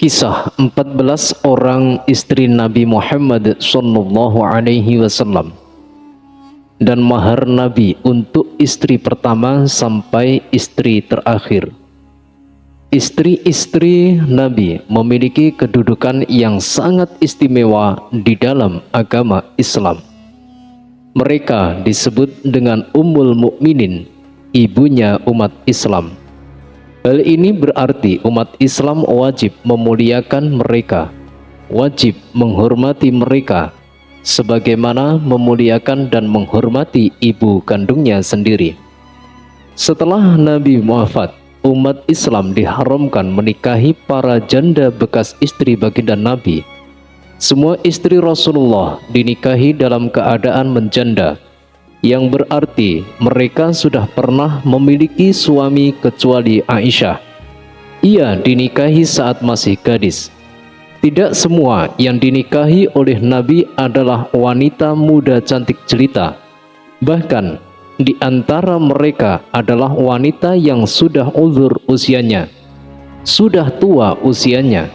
Kisah 14 orang istri Nabi Muhammad SAW dan mahar Nabi untuk istri pertama sampai istri terakhir. Istri-istri Nabi memiliki kedudukan yang sangat istimewa di dalam agama Islam. Mereka disebut dengan Ummul Mukminin, ibunya umat Islam. Hal ini berarti umat Islam wajib memuliakan mereka, wajib menghormati mereka, sebagaimana memuliakan dan menghormati ibu kandungnya sendiri. Setelah Nabi wafat, umat Islam diharamkan menikahi para janda bekas istri baginda Nabi. Semua istri Rasulullah dinikahi dalam keadaan menjanda, yang berarti mereka sudah pernah memiliki suami kecuali Aisyah. Ia dinikahi saat masih gadis. Tidak semua yang dinikahi oleh Nabi adalah wanita muda cantik jelita. Bahkan di antara mereka adalah wanita yang sudah uzur usianya, sudah tua usianya.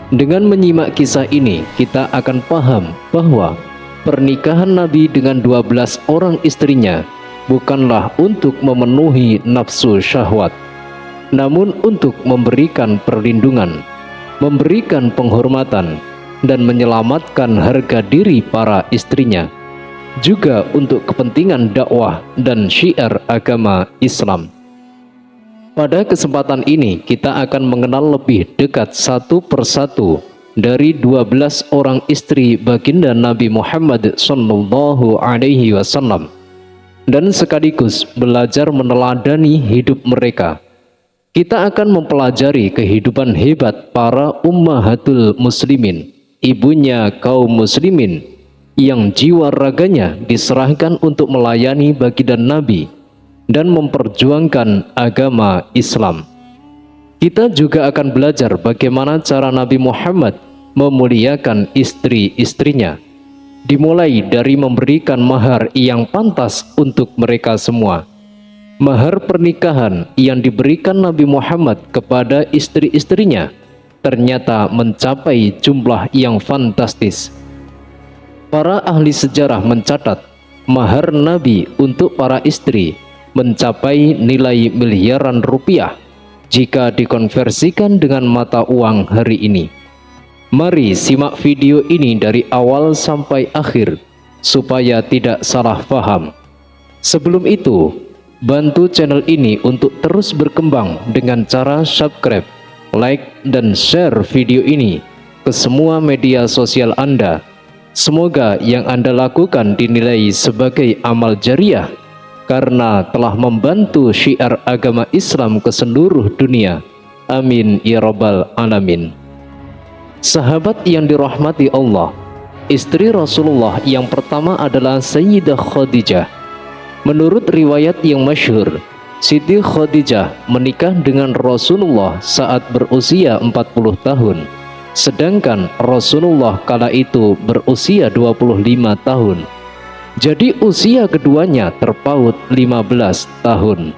Dengan menyimak kisah ini, kita akan paham bahwa pernikahan Nabi dengan 12 orang istrinya bukanlah untuk memenuhi nafsu syahwat, namun untuk memberikan perlindungan, memberikan penghormatan, dan menyelamatkan harga diri para istrinya, juga untuk kepentingan dakwah dan syiar agama Islam. Pada kesempatan ini kita akan mengenal lebih dekat satu persatu dari 12 orang istri baginda Nabi Muhammad SAW dan sekaligus belajar meneladani hidup mereka. Kita akan mempelajari kehidupan hebat para ummahatul muslimin, ibunya kaum muslimin, yang jiwa raganya diserahkan untuk melayani baginda Nabi dan memperjuangkan agama Islam. Kita juga akan belajar bagaimana cara Nabi Muhammad memuliakan istri-istrinya, dimulai dari memberikan mahar yang pantas untuk mereka semua. Mahar pernikahan yang diberikan Nabi Muhammad kepada istri-istrinya ternyata mencapai jumlah yang fantastis. Para ahli sejarah mencatat mahar Nabi untuk para istri mencapai nilai miliaran rupiah jika dikonversikan dengan mata uang hari ini. Mari simak video ini dari awal sampai akhir supaya tidak salah paham. Sebelum itu, bantu channel ini untuk terus berkembang dengan cara subscribe, like, dan share video ini ke semua media sosial Anda. Semoga yang Anda lakukan dinilai sebagai amal jariah karena telah membantu syiar agama Islam ke seluruh dunia. Amin ya rabbal alamin. Sahabat yang dirahmati Allah, istri Rasulullah yang pertama adalah Sayyidah Khadijah. Menurut riwayat yang masyhur, Siti Khadijah menikah dengan Rasulullah saat berusia 40 tahun, sedangkan Rasulullah kala itu berusia 25 tahun. Jadi usia keduanya terpaut 15 tahun.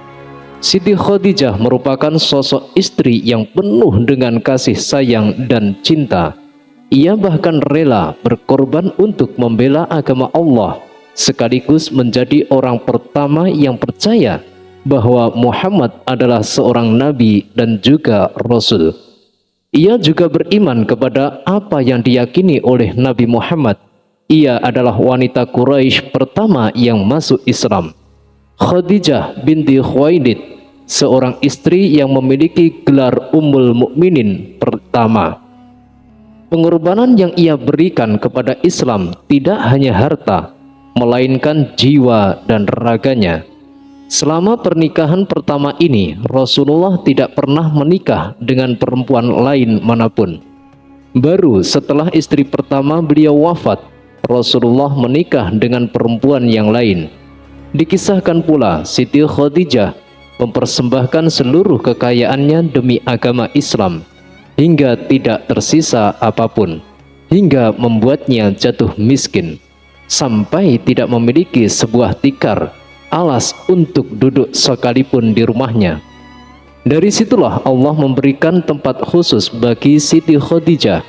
Siti Khadijah merupakan sosok istri yang penuh dengan kasih sayang dan cinta. Ia bahkan rela berkorban untuk membela agama Allah, sekaligus menjadi orang pertama yang percaya bahwa Muhammad adalah seorang nabi dan juga rasul. Ia juga beriman kepada apa yang diyakini oleh Nabi Muhammad. Ia adalah wanita Quraisy pertama yang masuk Islam. Khadijah binti Khuwailid, seorang istri yang memiliki gelar Ummul Mukminin pertama. Pengorbanan yang ia berikan kepada Islam tidak hanya harta, melainkan jiwa dan raganya. Selama pernikahan pertama ini, Rasulullah tidak pernah menikah dengan perempuan lain manapun. Baru setelah istri pertama beliau wafat, Rasulullah menikah dengan perempuan yang lain. Dikisahkan pula Siti Khadijah mempersembahkan seluruh kekayaannya demi agama Islam hingga tidak tersisa apapun, hingga membuatnya jatuh miskin sampai tidak memiliki sebuah tikar alas untuk duduk sekalipun di rumahnya. Dari situlah Allah memberikan tempat khusus bagi Siti Khadijah.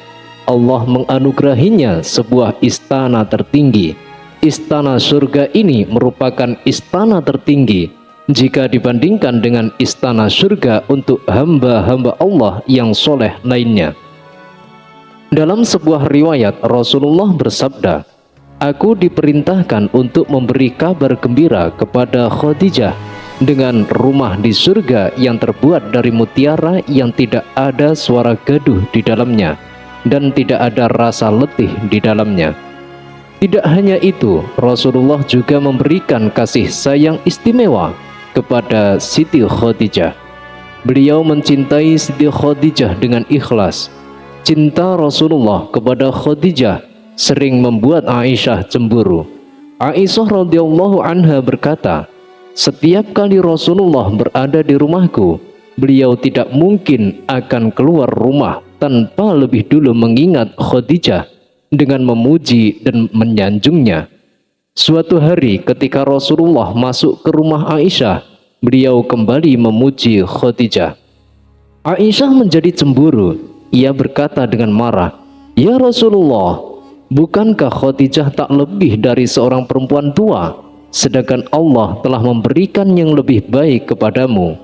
Allah menganugerahinya sebuah istana tertinggi. Istana surga ini merupakan istana tertinggi jika dibandingkan dengan istana surga untuk hamba-hamba Allah yang soleh lainnya. Dalam sebuah riwayat Rasulullah bersabda, "Aku diperintahkan untuk memberi kabar gembira kepada Khadijah dengan rumah di surga yang terbuat dari mutiara yang tidak ada suara gaduh di dalamnya dan tidak ada rasa letih di dalamnya." Tidak hanya itu, Rasulullah juga memberikan kasih sayang istimewa kepada Siti Khadijah. Beliau mencintai Siti Khadijah dengan ikhlas. Cinta Rasulullah kepada Khadijah sering membuat Aisyah cemburu. Aisyah radhiyallahu anha berkata, "Setiap kali Rasulullah berada di rumahku, beliau tidak mungkin akan keluar rumah tanpa lebih dulu mengingat Khadijah dengan memuji dan menyanjungnya." Suatu hari ketika Rasulullah masuk ke rumah Aisyah, beliau kembali memuji Khadijah. Aisyah menjadi cemburu. Ia berkata dengan marah, "Ya Rasulullah, bukankah Khadijah tak lebih dari seorang perempuan tua, sedangkan Allah telah memberikan yang lebih baik kepadamu?"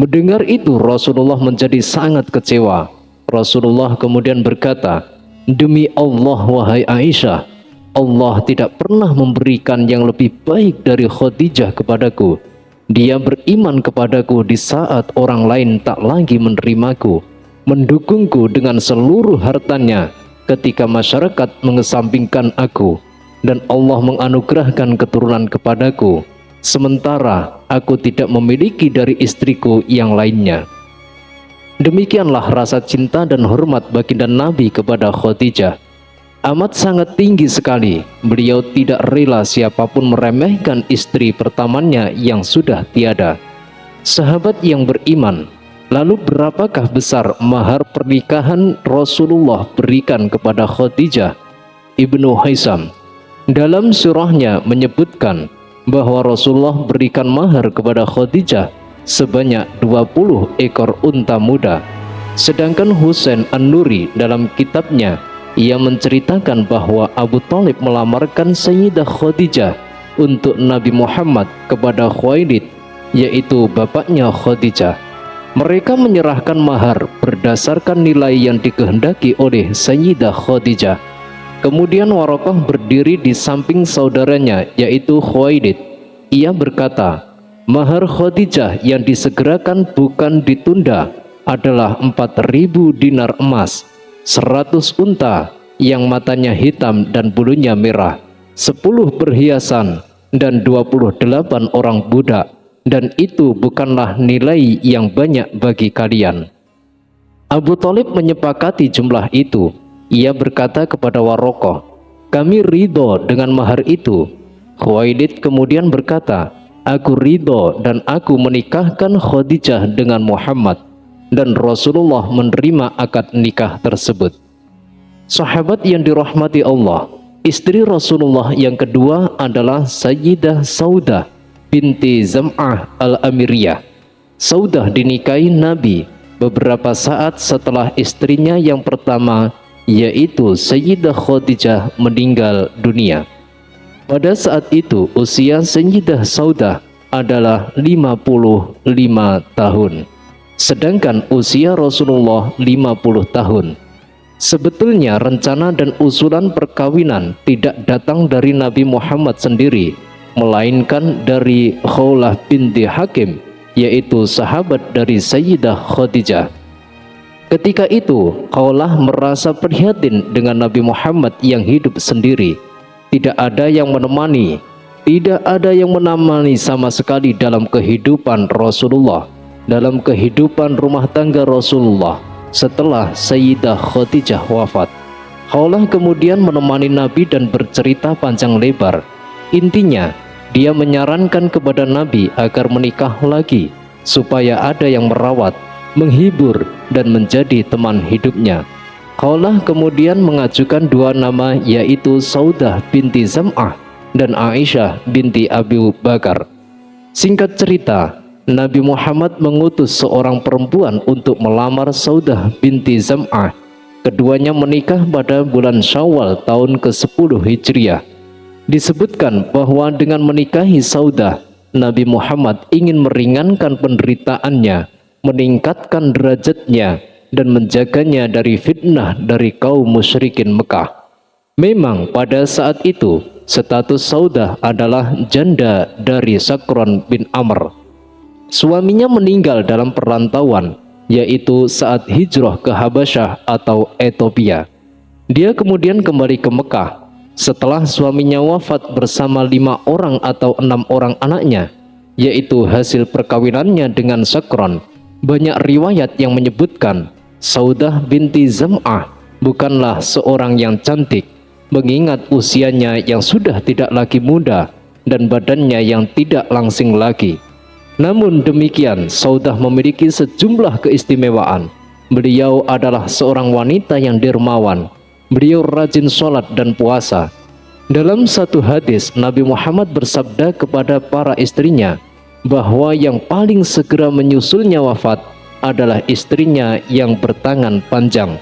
Mendengar itu Rasulullah menjadi sangat kecewa. Rasulullah kemudian berkata, "Demi Allah wahai Aisyah, Allah tidak pernah memberikan yang lebih baik dari Khadijah kepadaku. Dia beriman kepadaku di saat orang lain tak lagi menerimaku, mendukungku dengan seluruh hartanya ketika masyarakat mengesampingkan aku, dan Allah menganugerahkan keturunan kepadaku, sementara aku tidak memiliki dari istriku yang lainnya." Demikianlah rasa cinta dan hormat baginda Nabi kepada Khadijah. Amat sangat tinggi sekali. Beliau tidak rela siapapun meremehkan istri pertamanya yang sudah tiada. Sahabat yang beriman, lalu berapakah besar mahar pernikahan Rasulullah berikan kepada Khadijah? Ibnu Haisam dalam surahnya menyebutkan bahwa Rasulullah berikan mahar kepada Khadijah sebanyak 20 ekor unta muda. Sedangkan Husain An-Nuri dalam kitabnya, ia menceritakan bahwa Abu Thalib melamarkan Sayyidah Khadijah untuk Nabi Muhammad kepada Khuwailid, yaitu bapaknya Khadijah. Mereka menyerahkan mahar berdasarkan nilai yang dikehendaki oleh Sayyidah Khadijah. Kemudian Waraqah berdiri di samping saudaranya, yaitu Khuwailid. Ia berkata, "Mahar Khadijah yang disegerakan bukan ditunda adalah 4.000 dinar emas, 100 unta yang matanya hitam dan bulunya merah, 10 perhiasan, dan 28 orang budak, dan itu bukanlah nilai yang banyak bagi kalian." Abu Thalib menyepakati jumlah itu. Ia berkata kepada Waraqah, "Kami ridho dengan mahar itu." Khuwailid kemudian berkata, "Aku ridho dan aku menikahkan Khadijah dengan Muhammad." Dan Rasulullah menerima akad nikah tersebut. Sahabat yang dirahmati Allah, istri Rasulullah yang kedua adalah Sayyidah Saudah binti Zam'ah al-Amiriyah. Saudah dinikahi Nabi beberapa saat setelah istrinya yang pertama, yaitu Sayyidah Khadijah, meninggal dunia. Pada saat itu usia Sayyidah Saudah adalah 55 tahun, sedangkan usia Rasulullah 50 tahun. Sebetulnya rencana dan usulan perkawinan tidak datang dari Nabi Muhammad sendiri, melainkan dari Khawlah binti Hakim, yaitu sahabat dari Sayyidah Khadijah. Ketika itu Khawlah merasa prihatin dengan Nabi Muhammad yang hidup sendiri. Tidak ada yang menemani, tidak ada yang menemani sama sekali dalam kehidupan Rasulullah, dalam kehidupan rumah tangga Rasulullah setelah Sayyidah Khadijah wafat. Khawlah kemudian menemani Nabi dan bercerita panjang lebar. Intinya, dia menyarankan kepada Nabi agar menikah lagi, supaya ada yang merawat, menghibur, dan menjadi teman hidupnya. Khawlah kemudian mengajukan dua nama, yaitu Saudah binti Zam'ah dan Aisyah binti Abu Bakar. Singkat cerita, Nabi Muhammad mengutus seorang perempuan untuk melamar Saudah binti Zam'ah. Keduanya menikah pada bulan Syawal tahun ke-10 Hijriah. Disebutkan bahwa dengan menikahi Saudah, Nabi Muhammad ingin meringankan penderitaannya, meningkatkan derajatnya, dan menjaganya dari fitnah dari kaum musyrikin Mekah. Memang pada saat itu, status Saudah adalah janda dari Sakron bin Amr. Suaminya meninggal dalam perantauan, yaitu saat hijrah ke Habasyah atau Ethiopia. Dia kemudian kembali ke Mekah. Setelah suaminya wafat bersama 5 orang atau 6 orang anaknya, yaitu hasil perkawinannya dengan Sakron, banyak riwayat yang menyebutkan Saudah binti Zam'ah bukanlah seorang yang cantik, mengingat usianya yang sudah tidak lagi muda dan badannya yang tidak langsing lagi. Namun demikian, Saudah memiliki sejumlah keistimewaan. Beliau adalah seorang wanita yang dermawan. Beliau rajin sholat dan puasa. Dalam satu hadis, Nabi Muhammad bersabda kepada para istrinya bahwa yang paling segera menyusulnya wafat adalah istrinya yang bertangan panjang.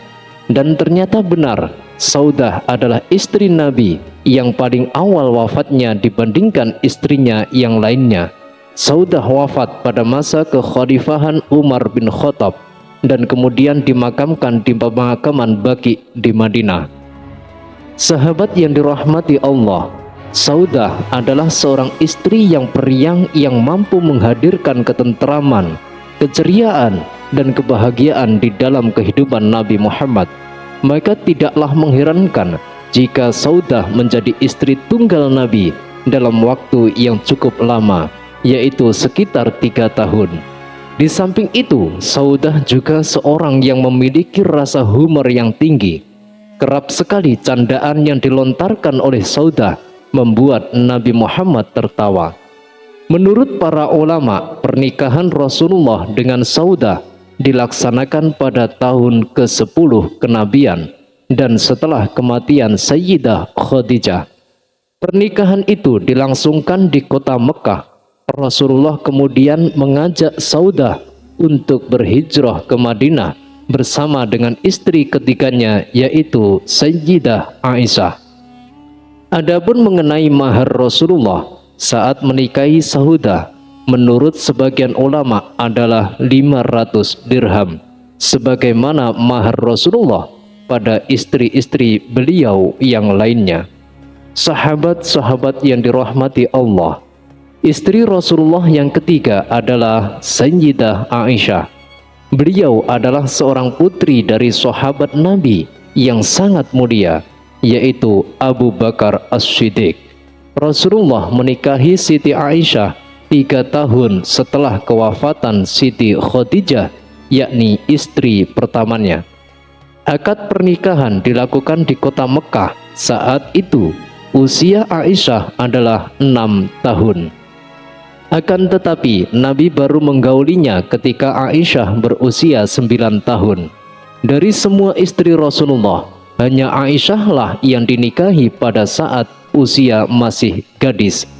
Dan ternyata benar, Saudah adalah istri Nabi yang paling awal wafatnya dibandingkan istrinya yang lainnya. Saudah wafat pada masa kekhalifahan Umar bin Khattab dan kemudian dimakamkan di pemakaman Baqi di Madinah. Sahabat yang dirahmati Allah, Saudah adalah seorang istri yang periang yang mampu menghadirkan ketentraman, keceriaan, dan kebahagiaan di dalam kehidupan Nabi Muhammad. Maka tidaklah mengherankan jika Saudah menjadi istri tunggal Nabi dalam waktu yang cukup lama, yaitu sekitar 3 tahun. Di samping itu, Saudah juga seorang yang memiliki rasa humor yang tinggi. Kerap sekali candaan yang dilontarkan oleh Saudah membuat Nabi Muhammad tertawa. Menurut para ulama, pernikahan Rasulullah dengan Saudah dilaksanakan pada tahun ke-10 kenabian dan setelah kematian Sayyidah Khadijah. Pernikahan itu dilangsungkan di kota Mekah. Rasulullah kemudian mengajak Saudah untuk berhijrah ke Madinah bersama dengan istri ketiganya, yaitu Sayyidah Aisyah. Adapun mengenai mahar Rasulullah saat menikahi Saudah, menurut sebagian ulama adalah 500 dirham, sebagaimana mahar Rasulullah pada istri-istri beliau yang lainnya. Sahabat-sahabat yang dirahmati Allah, istri Rasulullah yang ketiga adalah Sayyidah Aisyah. Beliau adalah seorang putri dari sahabat Nabi yang sangat mulia, yaitu Abu Bakar As-Siddiq. Rasulullah menikahi Siti Aisyah 3 tahun setelah kewafatan Siti Khadijah, yakni istri pertamanya. Akad pernikahan dilakukan di kota Mekah. Saat itu usia Aisyah adalah 6 tahun. Akan tetapi Nabi baru menggaulinya ketika Aisyah berusia 9 tahun. Dari semua istri Rasulullah, hanya Aisyahlah yang dinikahi pada saat usia masih gadis,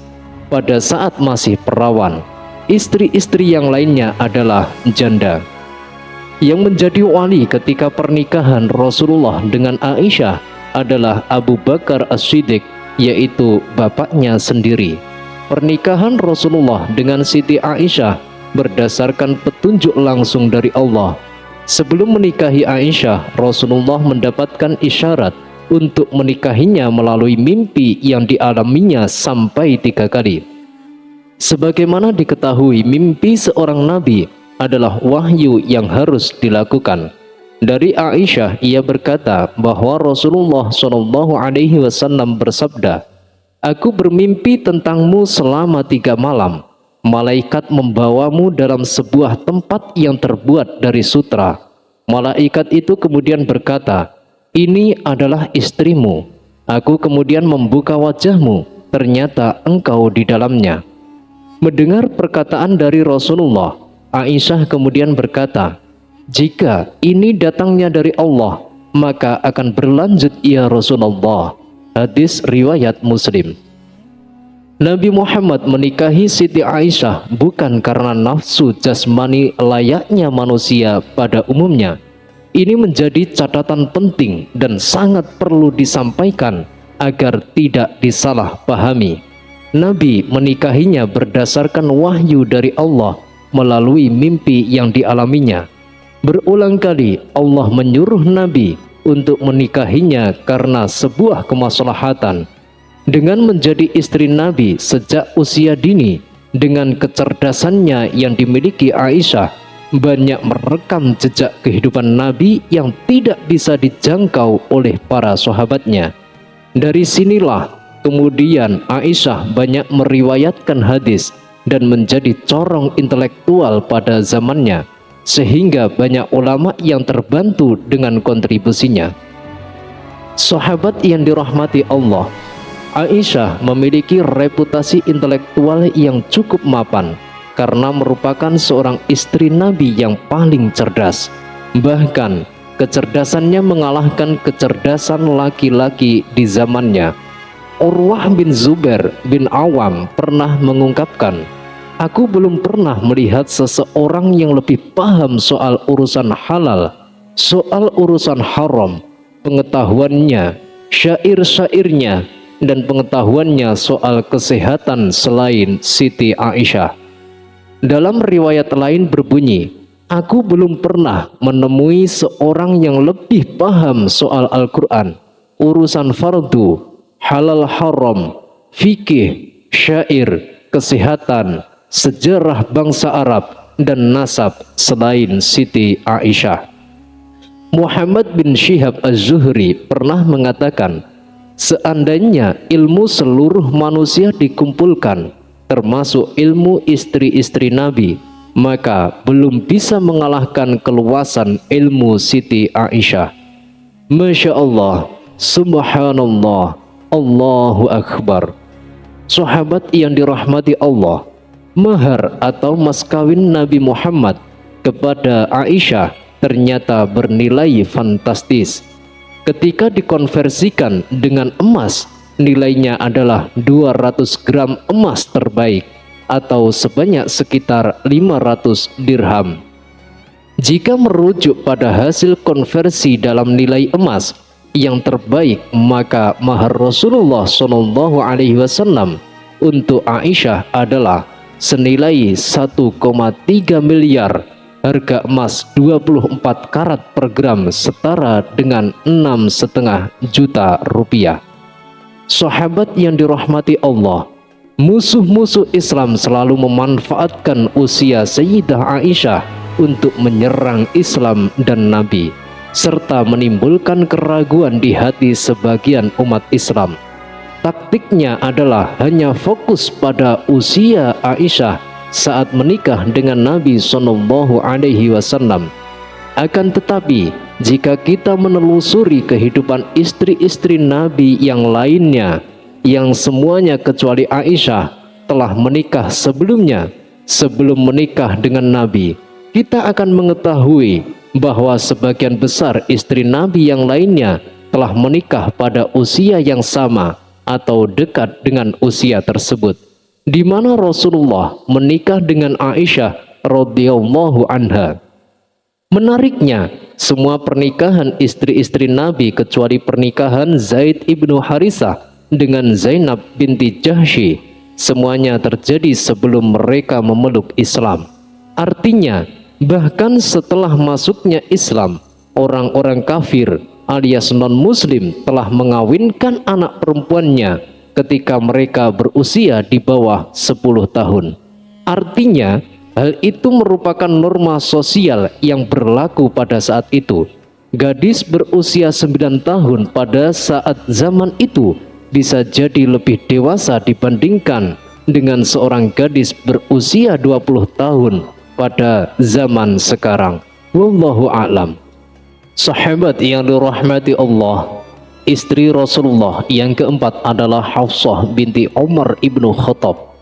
pada saat masih perawan. Istri-istri yang lainnya adalah janda. Yang menjadi wali ketika pernikahan Rasulullah dengan Aisyah adalah Abu Bakar As-Siddiq, yaitu bapaknya sendiri. Pernikahan Rasulullah dengan Siti Aisyah berdasarkan petunjuk langsung dari Allah. Sebelum menikahi Aisyah, Rasulullah mendapatkan isyarat untuk menikahinya melalui mimpi yang dialaminya sampai 3 kali. Sebagaimana diketahui, mimpi seorang nabi adalah wahyu yang harus dilakukan. Dari Aisyah, ia berkata bahwa Rasulullah SAW bersabda, "Aku bermimpi tentangmu selama 3 malam. Malaikat membawamu dalam sebuah tempat yang terbuat dari sutra. Malaikat itu kemudian berkata, 'Ini adalah istrimu.' Aku kemudian membuka wajahmu, ternyata engkau di dalamnya." Mendengar perkataan dari Rasulullah, Aisyah kemudian berkata, "Jika ini datangnya dari Allah, maka akan berlanjut ya Rasulullah." Hadis riwayat Muslim. Nabi Muhammad menikahi Siti Aisyah bukan karena nafsu jasmani layaknya manusia pada umumnya. Ini menjadi catatan penting dan sangat perlu disampaikan agar tidak disalahpahami. Nabi menikahinya berdasarkan wahyu dari Allah melalui mimpi yang dialaminya. Berulang kali Allah menyuruh Nabi untuk menikahinya karena sebuah kemaslahatan. Dengan menjadi istri Nabi sejak usia dini, dengan kecerdasannya yang dimiliki Aisyah, banyak merekam jejak kehidupan Nabi yang tidak bisa dijangkau oleh para sahabatnya. Dari sinilah kemudian Aisyah banyak meriwayatkan hadis dan menjadi corong intelektual pada zamannya, sehingga banyak ulama yang terbantu dengan kontribusinya. Sahabat yang dirahmati Allah, Aisyah memiliki reputasi intelektual yang cukup mapan karena merupakan seorang istri Nabi yang paling cerdas. Bahkan kecerdasannya mengalahkan kecerdasan laki-laki di zamannya. Urwah bin Zubair bin Awam pernah mengungkapkan, "Aku belum pernah melihat seseorang yang lebih paham soal urusan halal, soal urusan haram, pengetahuannya, syair-syairnya, dan pengetahuannya soal kesehatan selain Siti Aisyah." Dalam riwayat lain berbunyi, "Aku belum pernah menemui seorang yang lebih paham soal Al-Quran, urusan fardu, halal haram, fikih, syair, kesehatan, sejarah bangsa Arab, dan nasab selain Siti Aisyah." Muhammad bin Syihab Az-Zuhri pernah mengatakan, "Seandainya ilmu seluruh manusia dikumpulkan, termasuk ilmu istri-istri Nabi, maka belum bisa mengalahkan keluasan ilmu Siti Aisyah." Masya Allah, Subhanallah, Allahu Akbar. Sahabat yang dirahmati Allah, mahar atau mas kawin Nabi Muhammad kepada Aisyah ternyata bernilai fantastis. Ketika dikonversikan dengan emas, nilainya adalah 200 gram emas terbaik atau sebanyak sekitar 500 dirham. Jika merujuk pada hasil konversi dalam nilai emas yang terbaik, maka mahar Rasulullah SAW untuk Aisyah adalah senilai 1,3 miliar. Harga emas 24 karat per gram setara dengan 6,5 juta rupiah. Sahabat yang dirahmati Allah, musuh-musuh Islam selalu memanfaatkan usia Sayyidah Aisyah untuk menyerang Islam dan Nabi, serta menimbulkan keraguan di hati sebagian umat Islam. Taktiknya adalah hanya fokus pada usia Aisyah saat menikah dengan Nabi SAW. Akan tetapi, jika kita menelusuri kehidupan istri-istri Nabi yang lainnya, yang semuanya kecuali Aisyah telah menikah sebelumnya, sebelum menikah dengan Nabi, kita akan mengetahui bahwa sebagian besar istri Nabi yang lainnya telah menikah pada usia yang sama atau dekat dengan usia tersebut, di mana Rasulullah menikah dengan Aisyah radhiyallahu anha. Menariknya, semua pernikahan istri-istri Nabi kecuali pernikahan Zaid ibnu Harisah dengan Zainab binti Jahsy, semuanya terjadi sebelum mereka memeluk Islam. Artinya, bahkan setelah masuknya Islam, orang-orang kafir alias non-muslim telah mengawinkan anak perempuannya ketika mereka berusia di bawah 10 tahun. Artinya, hal itu merupakan norma sosial yang berlaku pada saat itu. Gadis berusia 9 tahun pada saat zaman itu bisa jadi lebih dewasa dibandingkan dengan seorang gadis berusia 20 tahun pada zaman sekarang. Wallahu a'lam. Sahabat yang dirahmati Allah, istri Rasulullah yang keempat adalah Hafsah binti Umar ibnu Khattab.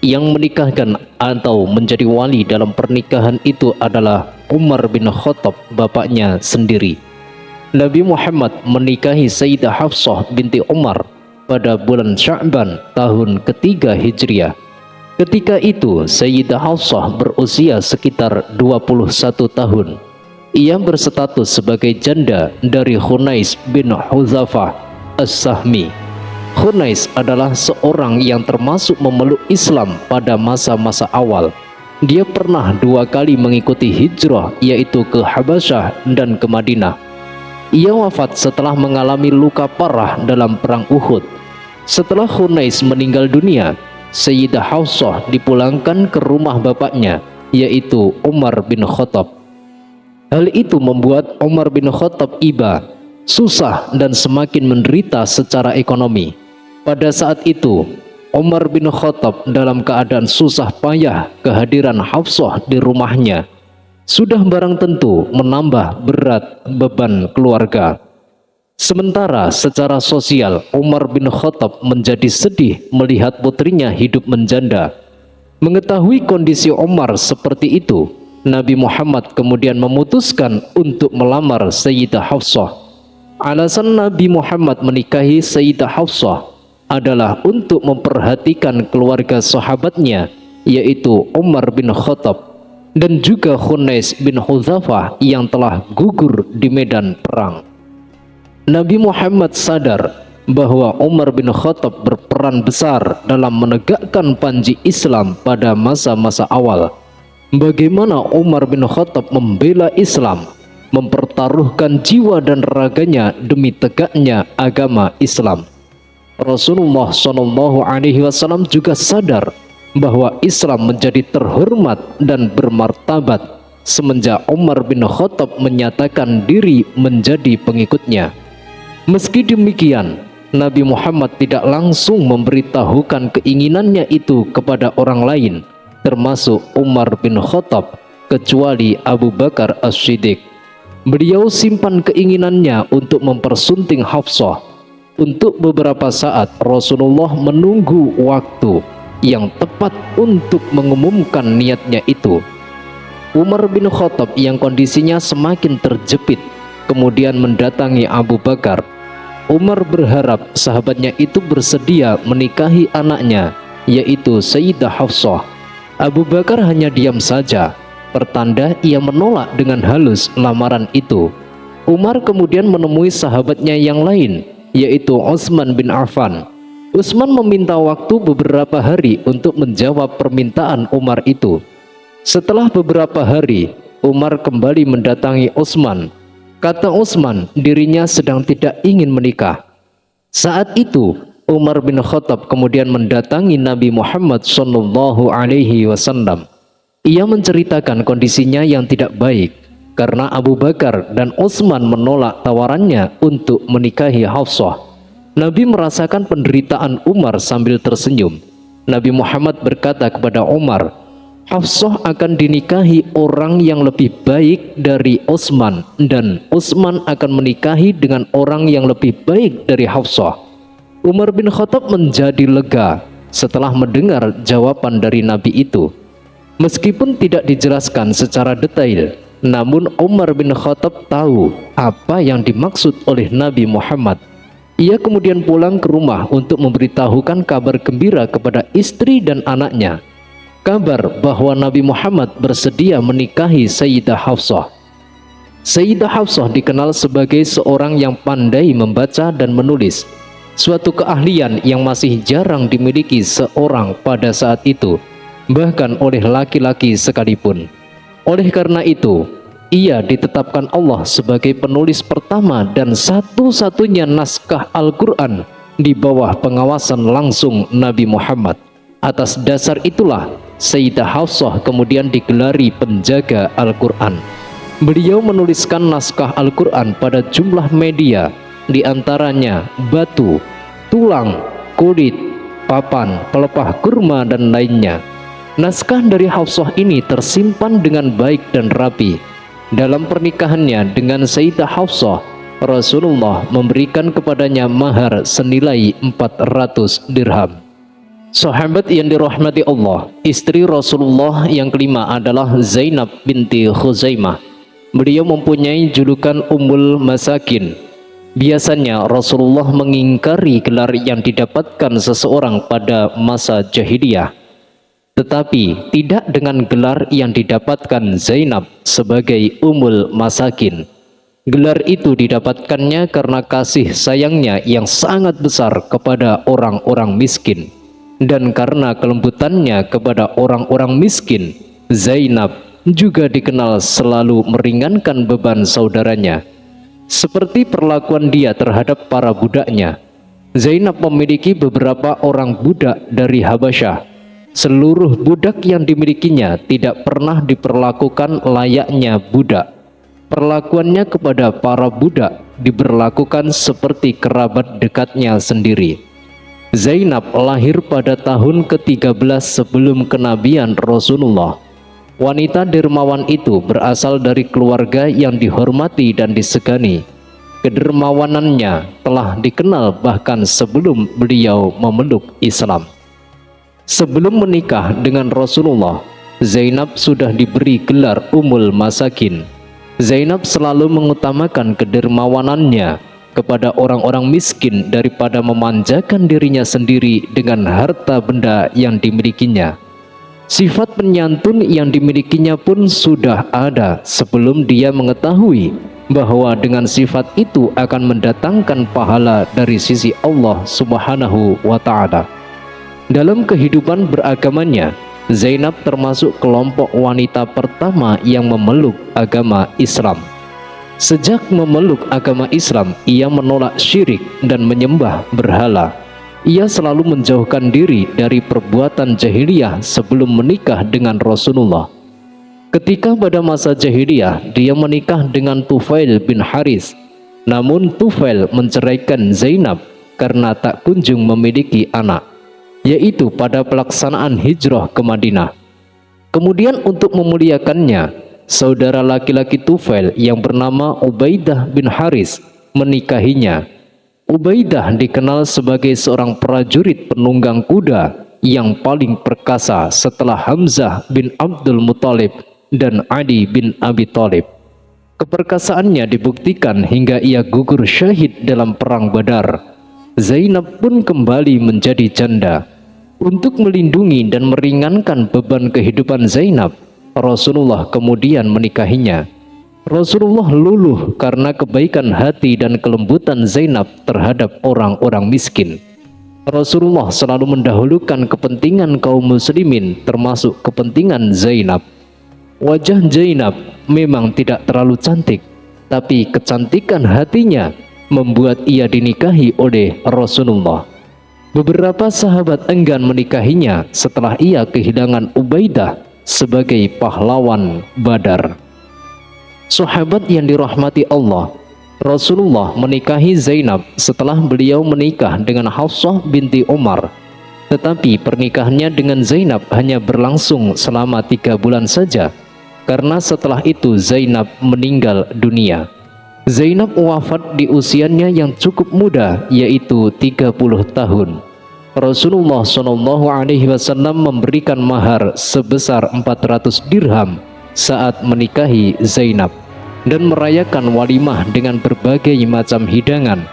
Yang menikahkan atau menjadi wali dalam pernikahan itu adalah Umar bin Khattab, bapaknya sendiri. Nabi Muhammad menikahi Sayyidah Hafsah binti Umar pada bulan Sya'ban tahun ketiga Hijriah. Ketika itu Sayyidah Hafsah berusia sekitar 21 tahun. Ia berstatus sebagai janda dari Khunais bin Hudzafah As-Sahmi. Khunais adalah seorang yang termasuk memeluk Islam pada masa-masa awal. Dia pernah 2 kali mengikuti hijrah, yaitu ke Habasyah dan ke Madinah. Ia wafat setelah mengalami luka parah dalam perang Uhud. Setelah Khunais meninggal dunia, Sayyidah Hafsah dipulangkan ke rumah bapaknya, yaitu Umar bin Khattab. Hal itu membuat Umar bin Khattab iba, susah dan semakin menderita secara ekonomi. Pada saat itu, Umar bin Khattab dalam keadaan susah payah. Kehadiran Hafsah di rumahnya sudah barang tentu menambah berat beban keluarga. Sementara secara sosial, Umar bin Khattab menjadi sedih melihat putrinya hidup menjanda. Mengetahui kondisi Umar seperti itu, Nabi Muhammad kemudian memutuskan untuk melamar Sayyidah Hafsah. Alasan Nabi Muhammad menikahi Sayyidah Hafsah adalah untuk memperhatikan keluarga sahabatnya, yaitu Umar bin Khattab dan juga Khunais bin Hudzafah yang telah gugur di medan perang. Nabi Muhammad sadar bahwa Umar bin Khattab berperan besar dalam menegakkan panji Islam pada masa-masa awal. Bagaimana Umar bin Khattab membela Islam, mempertaruhkan jiwa dan raganya demi tegaknya agama Islam. Rasulullah SAW juga sadar bahwa Islam menjadi terhormat dan bermartabat semenjak Umar bin Khattab menyatakan diri menjadi pengikutnya. Meski demikian, Nabi Muhammad tidak langsung memberitahukan keinginannya itu kepada orang lain, termasuk Umar bin Khattab, kecuali Abu Bakar As-Siddiq. Beliau simpan keinginannya untuk mempersunting Hafsah. Untuk beberapa saat Rasulullah menunggu waktu yang tepat untuk mengumumkan niatnya itu. Umar bin Khattab yang kondisinya semakin terjepit kemudian mendatangi Abu Bakar. Umar berharap sahabatnya itu bersedia menikahi anaknya, yaitu Sayyidah Hafsah. Abu Bakar hanya diam saja, pertanda ia menolak dengan halus lamaran itu. Umar kemudian menemui sahabatnya yang lain, yaitu Utsman bin Affan. Utsman meminta waktu beberapa hari untuk menjawab permintaan Umar itu. Setelah beberapa hari, Umar kembali mendatangi Utsman. Kata Utsman, dirinya sedang tidak ingin menikah. Saat itu, Umar bin Khattab kemudian mendatangi Nabi Muhammad SAW. Ia menceritakan kondisinya yang tidak baik karena Abu Bakar dan Utsman menolak tawarannya untuk menikahi Hafsah. Nabi merasakan penderitaan Umar sambil tersenyum. Nabi Muhammad berkata kepada Umar, Hafsah akan dinikahi orang yang lebih baik dari Utsman, dan Utsman akan menikahi dengan orang yang lebih baik dari Hafsah. Umar bin Khattab menjadi lega setelah mendengar jawaban dari Nabi itu. Meskipun tidak dijelaskan secara detail, namun Umar bin Khattab tahu apa yang dimaksud oleh Nabi Muhammad. Ia kemudian pulang ke rumah untuk memberitahukan kabar gembira kepada istri dan anaknya. Kabar bahwa Nabi Muhammad bersedia menikahi Sayyidah Hafsah. Sayyidah Hafsah dikenal sebagai seorang yang pandai membaca dan menulis, suatu keahlian yang masih jarang dimiliki seorang pada saat itu, bahkan oleh laki-laki sekalipun. Oleh karena itu, ia ditetapkan Allah sebagai penulis pertama dan satu-satunya naskah Al-Quran di bawah pengawasan langsung Nabi Muhammad. Atas dasar itulah Sayyidah Hafsah kemudian digelari penjaga Al-Quran. Beliau menuliskan naskah Al-Quran pada jumlah media, diantaranya batu, tulang, kulit, papan, pelepah kurma dan lainnya. Naskah dari Hafsah ini tersimpan dengan baik dan rapi. Dalam pernikahannya dengan Sayyidah Hafsah, Rasulullah memberikan kepadanya mahar senilai 400 dirham. Sahabat yang dirahmati Allah, istri Rasulullah yang kelima adalah Zainab binti Khuzaimah. Beliau mempunyai julukan Ummul Masakin. Biasanya Rasulullah mengingkari gelar yang didapatkan seseorang pada masa jahiliyah, tetapi tidak dengan gelar yang didapatkan Zainab sebagai Ummul Masakin. Gelar itu didapatkannya karena kasih sayangnya yang sangat besar kepada orang-orang miskin, dan karena kelembutannya kepada orang-orang miskin. Zainab juga dikenal selalu meringankan beban saudaranya, seperti perlakuan dia terhadap para budaknya. Zainab memiliki beberapa orang budak dari Habasyah. Seluruh budak yang dimilikinya tidak pernah diperlakukan layaknya budak. Perlakuannya kepada para budak diberlakukan seperti kerabat dekatnya sendiri. Zainab lahir pada tahun ke-13 sebelum kenabian Rasulullah. Wanita dermawan itu berasal dari keluarga yang dihormati dan disegani. Kedermawanannya telah dikenal bahkan sebelum beliau memeluk Islam. Sebelum menikah dengan Rasulullah, Zainab sudah diberi gelar Ummul Masakin. Zainab selalu mengutamakan kedermawanannya kepada orang-orang miskin daripada memanjakan dirinya sendiri dengan harta benda yang dimilikinya. Sifat penyantun yang dimilikinya pun sudah ada sebelum dia mengetahui bahwa dengan sifat itu akan mendatangkan pahala dari sisi Allah Subhanahu wa Ta'ala. Dalam kehidupan beragamanya, Zainab termasuk kelompok wanita pertama yang memeluk agama Islam. Sejak memeluk agama Islam, ia menolak syirik dan menyembah berhala. Ia selalu menjauhkan diri dari perbuatan jahiliyah sebelum menikah dengan Rasulullah. Ketika pada masa jahiliyah, dia menikah dengan Tufail bin Haris. Namun Tufail menceraikan Zainab karena tak kunjung memiliki anak, yaitu pada pelaksanaan hijrah ke Madinah. Kemudian untuk memuliakannya, saudara laki-laki Tufail yang bernama Ubaidah bin Haris menikahinya. Ubaidah dikenal sebagai seorang prajurit penunggang kuda yang paling perkasa setelah Hamzah bin Abdul Muthalib dan Ali bin Abi Thalib. Keperkasaannya dibuktikan hingga ia gugur syahid dalam perang Badar. Zainab pun kembali menjadi janda. Untuk melindungi dan meringankan beban kehidupan Zainab, Rasulullah kemudian menikahinya. Rasulullah luluh karena kebaikan hati dan kelembutan Zainab terhadap orang-orang miskin. Rasulullah selalu mendahulukan kepentingan kaum muslimin termasuk kepentingan Zainab. Wajah Zainab memang tidak terlalu cantik, tapi kecantikan hatinya membuat ia dinikahi oleh Rasulullah. Beberapa sahabat enggan menikahinya setelah ia kehilangan Ubaidah sebagai pahlawan Badar. Sahabat yang dirahmati Allah, Rasulullah menikahi Zainab setelah beliau menikah dengan Hafsah binti Umar. Tetapi pernikahannya dengan Zainab hanya berlangsung selama 3 bulan saja, karena setelah itu Zainab meninggal dunia. Zainab wafat di usianya yang cukup muda, yaitu 30 tahun. Rasulullah SAW memberikan mahar sebesar 400 dirham saat menikahi Zainab dan merayakan walimah dengan berbagai macam hidangan.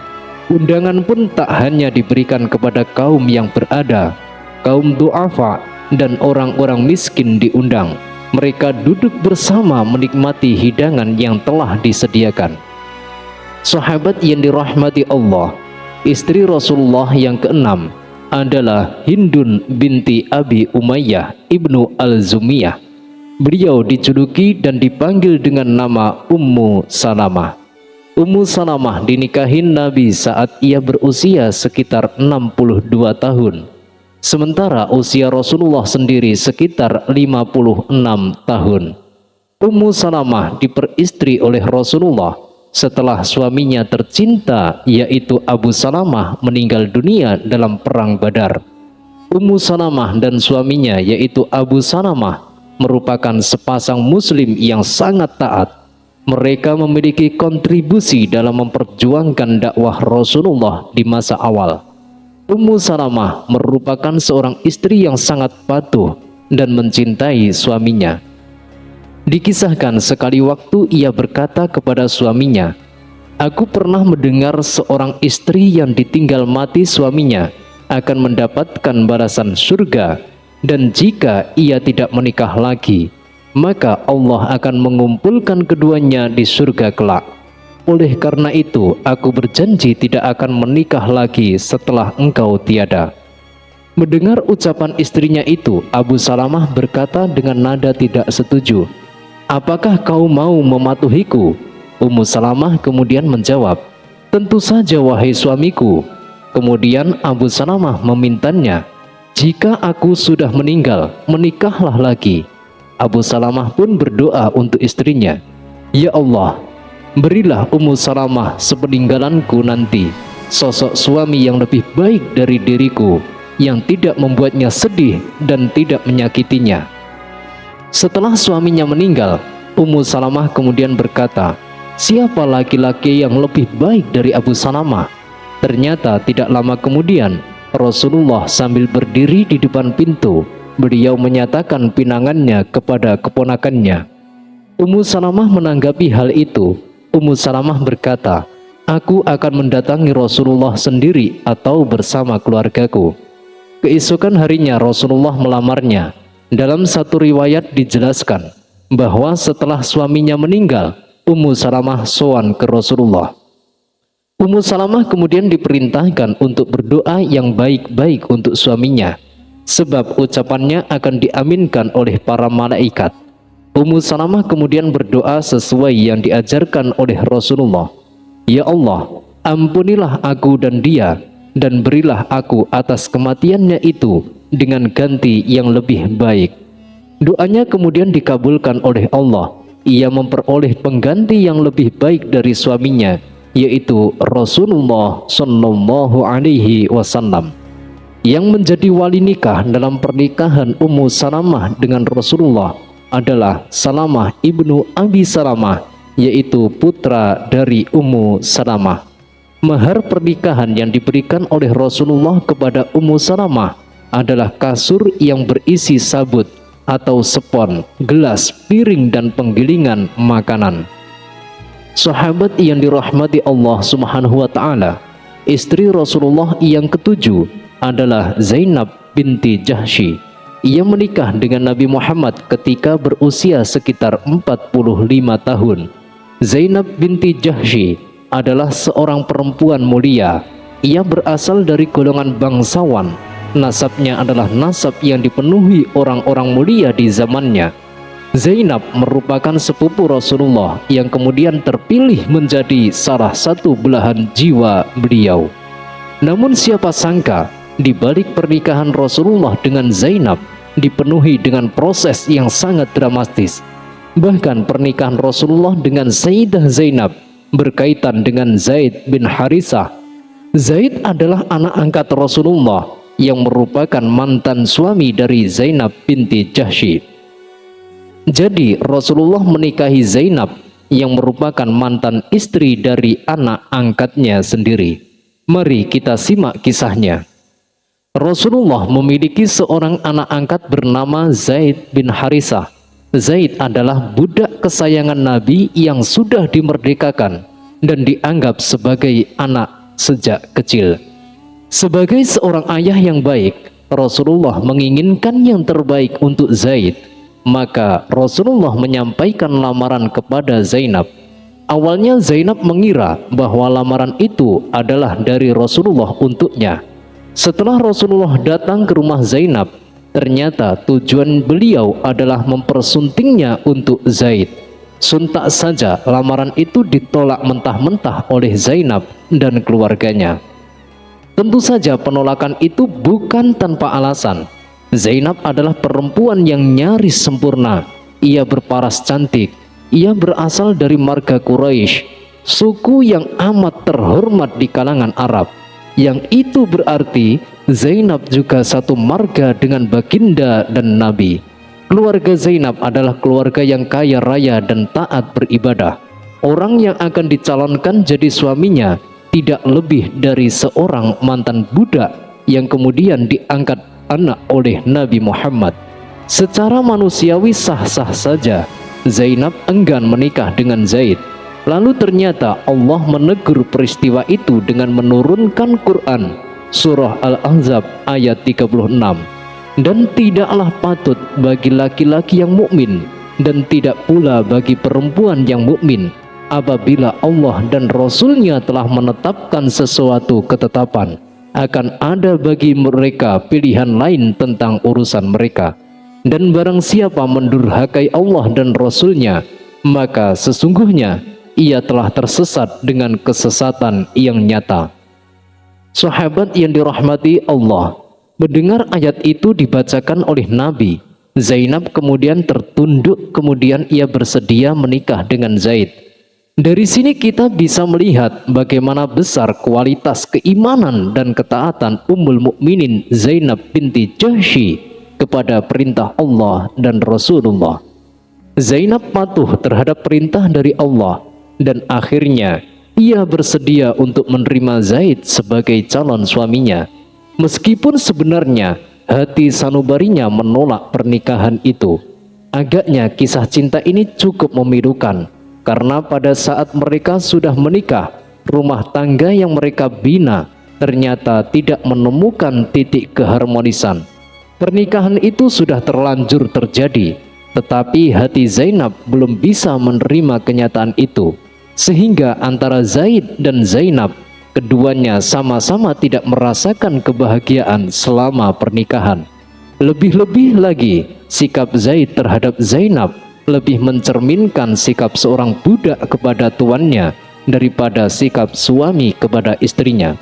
Undangan pun tak hanya diberikan kepada kaum yang berada, kaum du'afa dan orang-orang miskin diundang. Mereka duduk bersama menikmati hidangan yang telah disediakan. Sahabat yang dirahmati Allah, istri Rasulullah yang keenam adalah Hindun binti Abi Umayyah ibnu Al-Zumiyah. Beliau dijuluki dan dipanggil dengan nama Ummu Salamah. Ummu Salamah dinikahin Nabi saat ia berusia sekitar 62 tahun. Sementara usia Rasulullah sendiri sekitar 56 tahun. Ummu Salamah diperistri oleh Rasulullah setelah suaminya tercinta yaitu Abu Salamah meninggal dunia dalam perang Badar. Ummu Salamah dan suaminya yaitu Abu Salamah merupakan sepasang muslim yang sangat taat. Mereka memiliki kontribusi dalam memperjuangkan dakwah Rasulullah di masa awal. Ummu Salamah merupakan seorang istri yang sangat patuh dan mencintai suaminya. Dikisahkan sekali waktu ia berkata kepada suaminya, Aku pernah mendengar seorang istri yang ditinggal mati suaminya akan mendapatkan balasan surga, dan jika ia tidak menikah lagi, maka Allah akan mengumpulkan keduanya di surga kelak. Oleh karena itu, aku berjanji tidak akan menikah lagi setelah engkau tiada. Mendengar ucapan istrinya itu, Abu Salamah berkata dengan nada tidak setuju, "Apakah kau mau mematuhiku?" Ummu Salamah kemudian menjawab, "Tentu saja wahai suamiku." Kemudian Abu Salamah memintanya, "Jika aku sudah meninggal, menikahlah lagi." Abu Salamah pun berdoa untuk istrinya, "Ya Allah, berilah Ummu Salamah sepeninggalanku nanti sosok suami yang lebih baik dari diriku, yang tidak membuatnya sedih dan tidak menyakitinya." Setelah suaminya meninggal, Ummu Salamah kemudian berkata, "Siapa laki-laki yang lebih baik dari Abu Salamah?" Ternyata tidak lama kemudian, Rasulullah sambil berdiri di depan pintu, beliau menyatakan pinangannya kepada keponakannya. Ummu Salamah menanggapi hal itu. Ummu Salamah berkata, "Aku akan mendatangi Rasulullah sendiri atau bersama keluargaku." Keesokan harinya Rasulullah melamarnya. Dalam satu riwayat dijelaskan bahwa setelah suaminya meninggal, Ummu Salamah sowan ke Rasulullah. Ummu Salamah kemudian diperintahkan untuk berdoa yang baik-baik untuk suaminya, sebab ucapannya akan diaminkan oleh para malaikat. Ummu Salamah kemudian berdoa sesuai yang diajarkan oleh Rasulullah. "Ya Allah, ampunilah aku dan dia, dan berilah aku atas kematiannya itu dengan ganti yang lebih baik." Doanya kemudian dikabulkan oleh Allah. Ia memperoleh pengganti yang lebih baik dari suaminya, yaitu Rasulullah Shallallahu Alaihi Wasallam. Yang menjadi wali nikah dalam pernikahan Ummu Salamah dengan Rasulullah adalah Salamah ibnu Abi Salamah, yaitu putra dari Ummu Salamah. Mahar pernikahan yang diberikan oleh Rasulullah kepada Ummu Salamah adalah kasur yang berisi sabut atau spon, gelas, piring, dan penggilingan makanan. Sahabat yang dirahmati Allah Subhanahu wa Ta'ala, istri Rasulullah yang ketujuh adalah Zainab binti Jahsy. Ia menikah dengan Nabi Muhammad ketika berusia sekitar 45 tahun. Zainab binti Jahsy adalah seorang perempuan mulia. Ia berasal dari golongan bangsawan. Nasabnya adalah nasab yang dipenuhi orang-orang mulia di zamannya. Zainab merupakan sepupu Rasulullah yang kemudian terpilih menjadi salah satu belahan jiwa beliau. Namun siapa sangka, di balik pernikahan Rasulullah dengan Zainab dipenuhi dengan proses yang sangat dramatis. Bahkan pernikahan Rasulullah dengan Sayyidah Zainab berkaitan dengan Zaid bin Harisah. Zaid adalah anak angkat Rasulullah yang merupakan mantan suami dari Zainab binti Jahsy. Jadi Rasulullah menikahi Zainab yang merupakan mantan istri dari anak angkatnya sendiri. Mari kita simak kisahnya. Rasulullah memiliki seorang anak angkat bernama Zaid bin Harisah. Zaid adalah budak kesayangan Nabi yang sudah dimerdekakan dan dianggap sebagai anak sejak kecil. Sebagai seorang ayah yang baik, Rasulullah menginginkan yang terbaik untuk Zaid. Maka Rasulullah menyampaikan lamaran kepada Zainab. Awalnya Zainab mengira bahwa lamaran itu adalah dari Rasulullah untuknya. Setelah Rasulullah datang ke rumah Zainab, ternyata tujuan beliau adalah mempersuntingnya untuk Zaid. Sontak saja lamaran itu ditolak mentah-mentah oleh Zainab dan keluarganya. Tentu saja penolakan itu bukan tanpa alasan. Zainab adalah perempuan yang nyaris sempurna. Ia berparas cantik. Ia berasal dari marga Quraisy, suku yang amat terhormat di kalangan Arab. Yang itu berarti Zainab juga satu marga dengan baginda dan Nabi. Keluarga Zainab adalah keluarga yang kaya raya dan taat beribadah. Orang yang akan dicalonkan jadi suaminya tidak lebih dari seorang mantan budak yang kemudian diangkat anak oleh Nabi Muhammad. Secara manusiawi sah-sah saja Zainab enggan menikah dengan Zaid. Lalu ternyata Allah menegur peristiwa itu dengan menurunkan Quran surah Al-Ahzab ayat 36. Dan tidaklah patut bagi laki-laki yang mukmin dan tidak pula bagi perempuan yang mukmin apabila Allah dan Rasul-Nya telah menetapkan sesuatu ketetapan, akan ada bagi mereka pilihan lain tentang urusan mereka. Dan barang siapa mendurhakai Allah dan Rasul-Nya, maka sesungguhnya ia telah tersesat dengan kesesatan yang nyata. Sahabat yang dirahmati Allah, mendengar ayat itu dibacakan oleh Nabi, Zainab kemudian tertunduk, kemudian ia bersedia menikah dengan Zaid. Dari sini kita bisa melihat bagaimana besar kualitas keimanan dan ketaatan Ummul Mukminin Zainab binti Jahsy kepada perintah Allah dan Rasulullah. Zainab patuh terhadap perintah dari Allah dan akhirnya ia bersedia untuk menerima Zaid sebagai calon suaminya. Meskipun sebenarnya hati sanubarinya menolak pernikahan itu. Agaknya kisah cinta ini cukup memilukan, karena pada saat mereka sudah menikah, rumah tangga yang mereka bina ternyata tidak menemukan titik keharmonisan. Pernikahan itu sudah terlanjur terjadi, tetapi hati Zainab belum bisa menerima kenyataan itu, sehingga antara Zaid dan Zainab, keduanya sama-sama tidak merasakan kebahagiaan selama pernikahan. Lebih-lebih lagi, sikap Zaid terhadap Zainab lebih mencerminkan sikap seorang budak kepada tuannya daripada sikap suami kepada istrinya.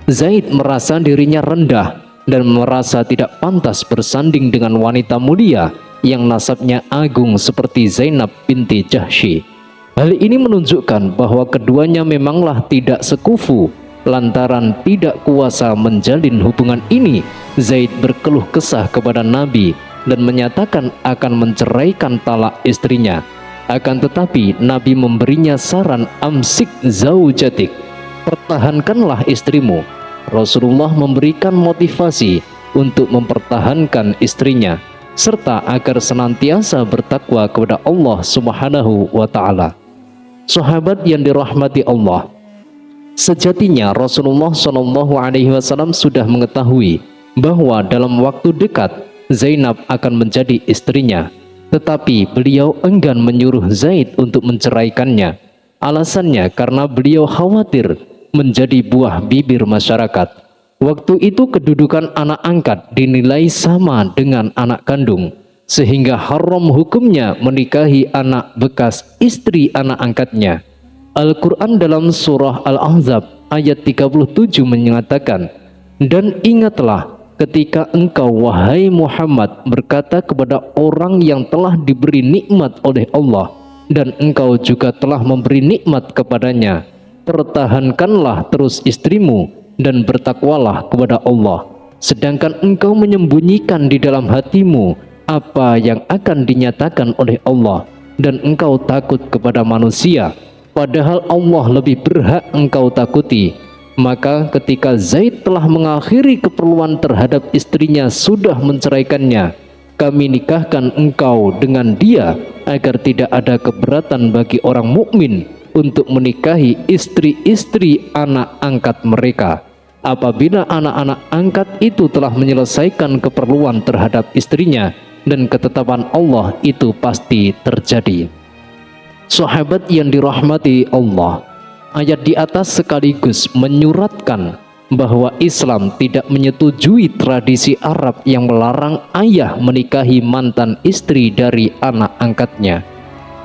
Zaid merasa dirinya rendah dan merasa tidak pantas bersanding dengan wanita mulia yang nasabnya agung seperti Zainab binti Jahsy. Hal ini menunjukkan bahwa keduanya memanglah tidak sekufu. Lantaran tidak kuasa menjalin hubungan ini, Zaid berkeluh kesah kepada Nabi dan menyatakan akan menceraikan talak istrinya. Akan tetapi Nabi memberinya saran, amsik zaujatik, pertahankanlah istrimu. Rasulullah memberikan motivasi untuk mempertahankan istrinya, serta agar senantiasa bertakwa kepada Allah Subhanahu wa Ta'ala. Sahabat yang dirahmati Allah, sejatinya Rasulullah SAW sudah mengetahui bahwa dalam waktu dekat Zainab akan menjadi istrinya, tetapi beliau enggan menyuruh Zaid untuk menceraikannya. Alasannya karena beliau khawatir menjadi buah bibir masyarakat. Waktu itu kedudukan anak angkat dinilai sama dengan anak kandung, sehingga haram hukumnya menikahi anak bekas istri anak angkatnya. Al-Quran dalam surah Al-Ahzab ayat 37 menyatakan, dan ingatlah ketika engkau wahai Muhammad berkata kepada orang yang telah diberi nikmat oleh Allah dan engkau juga telah memberi nikmat kepadanya, pertahankanlah terus istrimu dan bertakwalah kepada Allah, sedangkan engkau menyembunyikan di dalam hatimu apa yang akan dinyatakan oleh Allah, dan engkau takut kepada manusia, padahal Allah lebih berhak engkau takuti. Maka ketika Zaid telah mengakhiri keperluan terhadap istrinya sudah menceraikannya, kami nikahkan engkau dengan dia agar tidak ada keberatan bagi orang mukmin untuk menikahi istri-istri anak angkat mereka. Apabila anak-anak angkat itu telah menyelesaikan keperluan terhadap istrinya, dan ketetapan Allah itu pasti terjadi. Sahabat yang dirahmati Allah, ayat di atas sekaligus menyuratkan bahwa Islam tidak menyetujui tradisi Arab yang melarang ayah menikahi mantan istri dari anak angkatnya.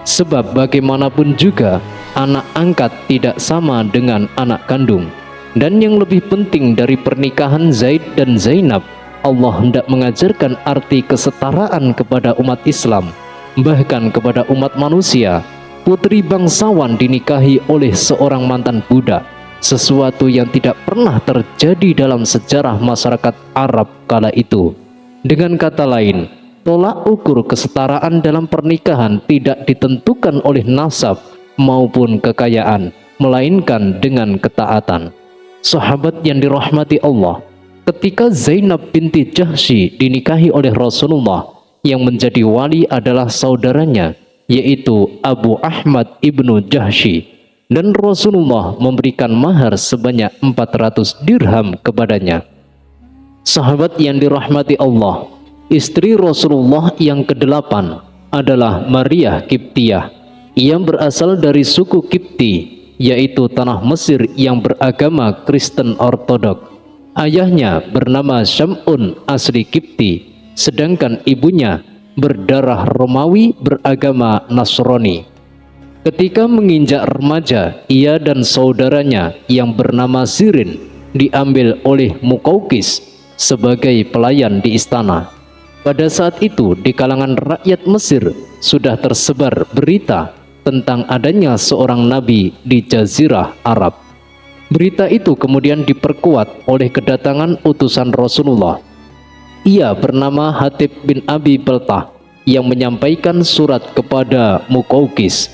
Sebab bagaimanapun juga anak angkat tidak sama dengan anak kandung. Dan yang lebih penting dari pernikahan Zaid dan Zainab, Allah hendak mengajarkan arti kesetaraan kepada umat Islam, bahkan kepada umat manusia. Putri bangsawan dinikahi oleh seorang mantan budak, sesuatu yang tidak pernah terjadi dalam sejarah masyarakat Arab kala itu. Dengan kata lain, tolak ukur kesetaraan dalam pernikahan tidak ditentukan oleh nasab maupun kekayaan, melainkan dengan ketaatan. Sahabat yang dirahmati Allah, ketika Zainab binti Jahsy dinikahi oleh Rasulullah, yang menjadi wali adalah saudaranya, yaitu Abu Ahmad ibnu Jahsy, dan Rasulullah memberikan mahar sebanyak 400 dirham kepadanya. Sahabat yang dirahmati Allah, istri Rasulullah yang ke-8 adalah Maria Kiptiyah. Ia berasal dari suku Kipti, yaitu tanah Mesir yang beragama Kristen Ortodok. Ayahnya bernama Syam'un asli Kipti, sedangkan ibunya berdarah Romawi beragama Nasrani. Ketika menginjak remaja, ia dan saudaranya yang bernama Sirin diambil oleh Muqawqis sebagai pelayan di istana. Pada saat itu di kalangan rakyat Mesir sudah tersebar berita tentang adanya seorang nabi di Jazirah Arab. Berita itu kemudian diperkuat oleh kedatangan utusan Rasulullah. Ia bernama Hatib bin Abi Baltah yang menyampaikan surat kepada Muqawqis.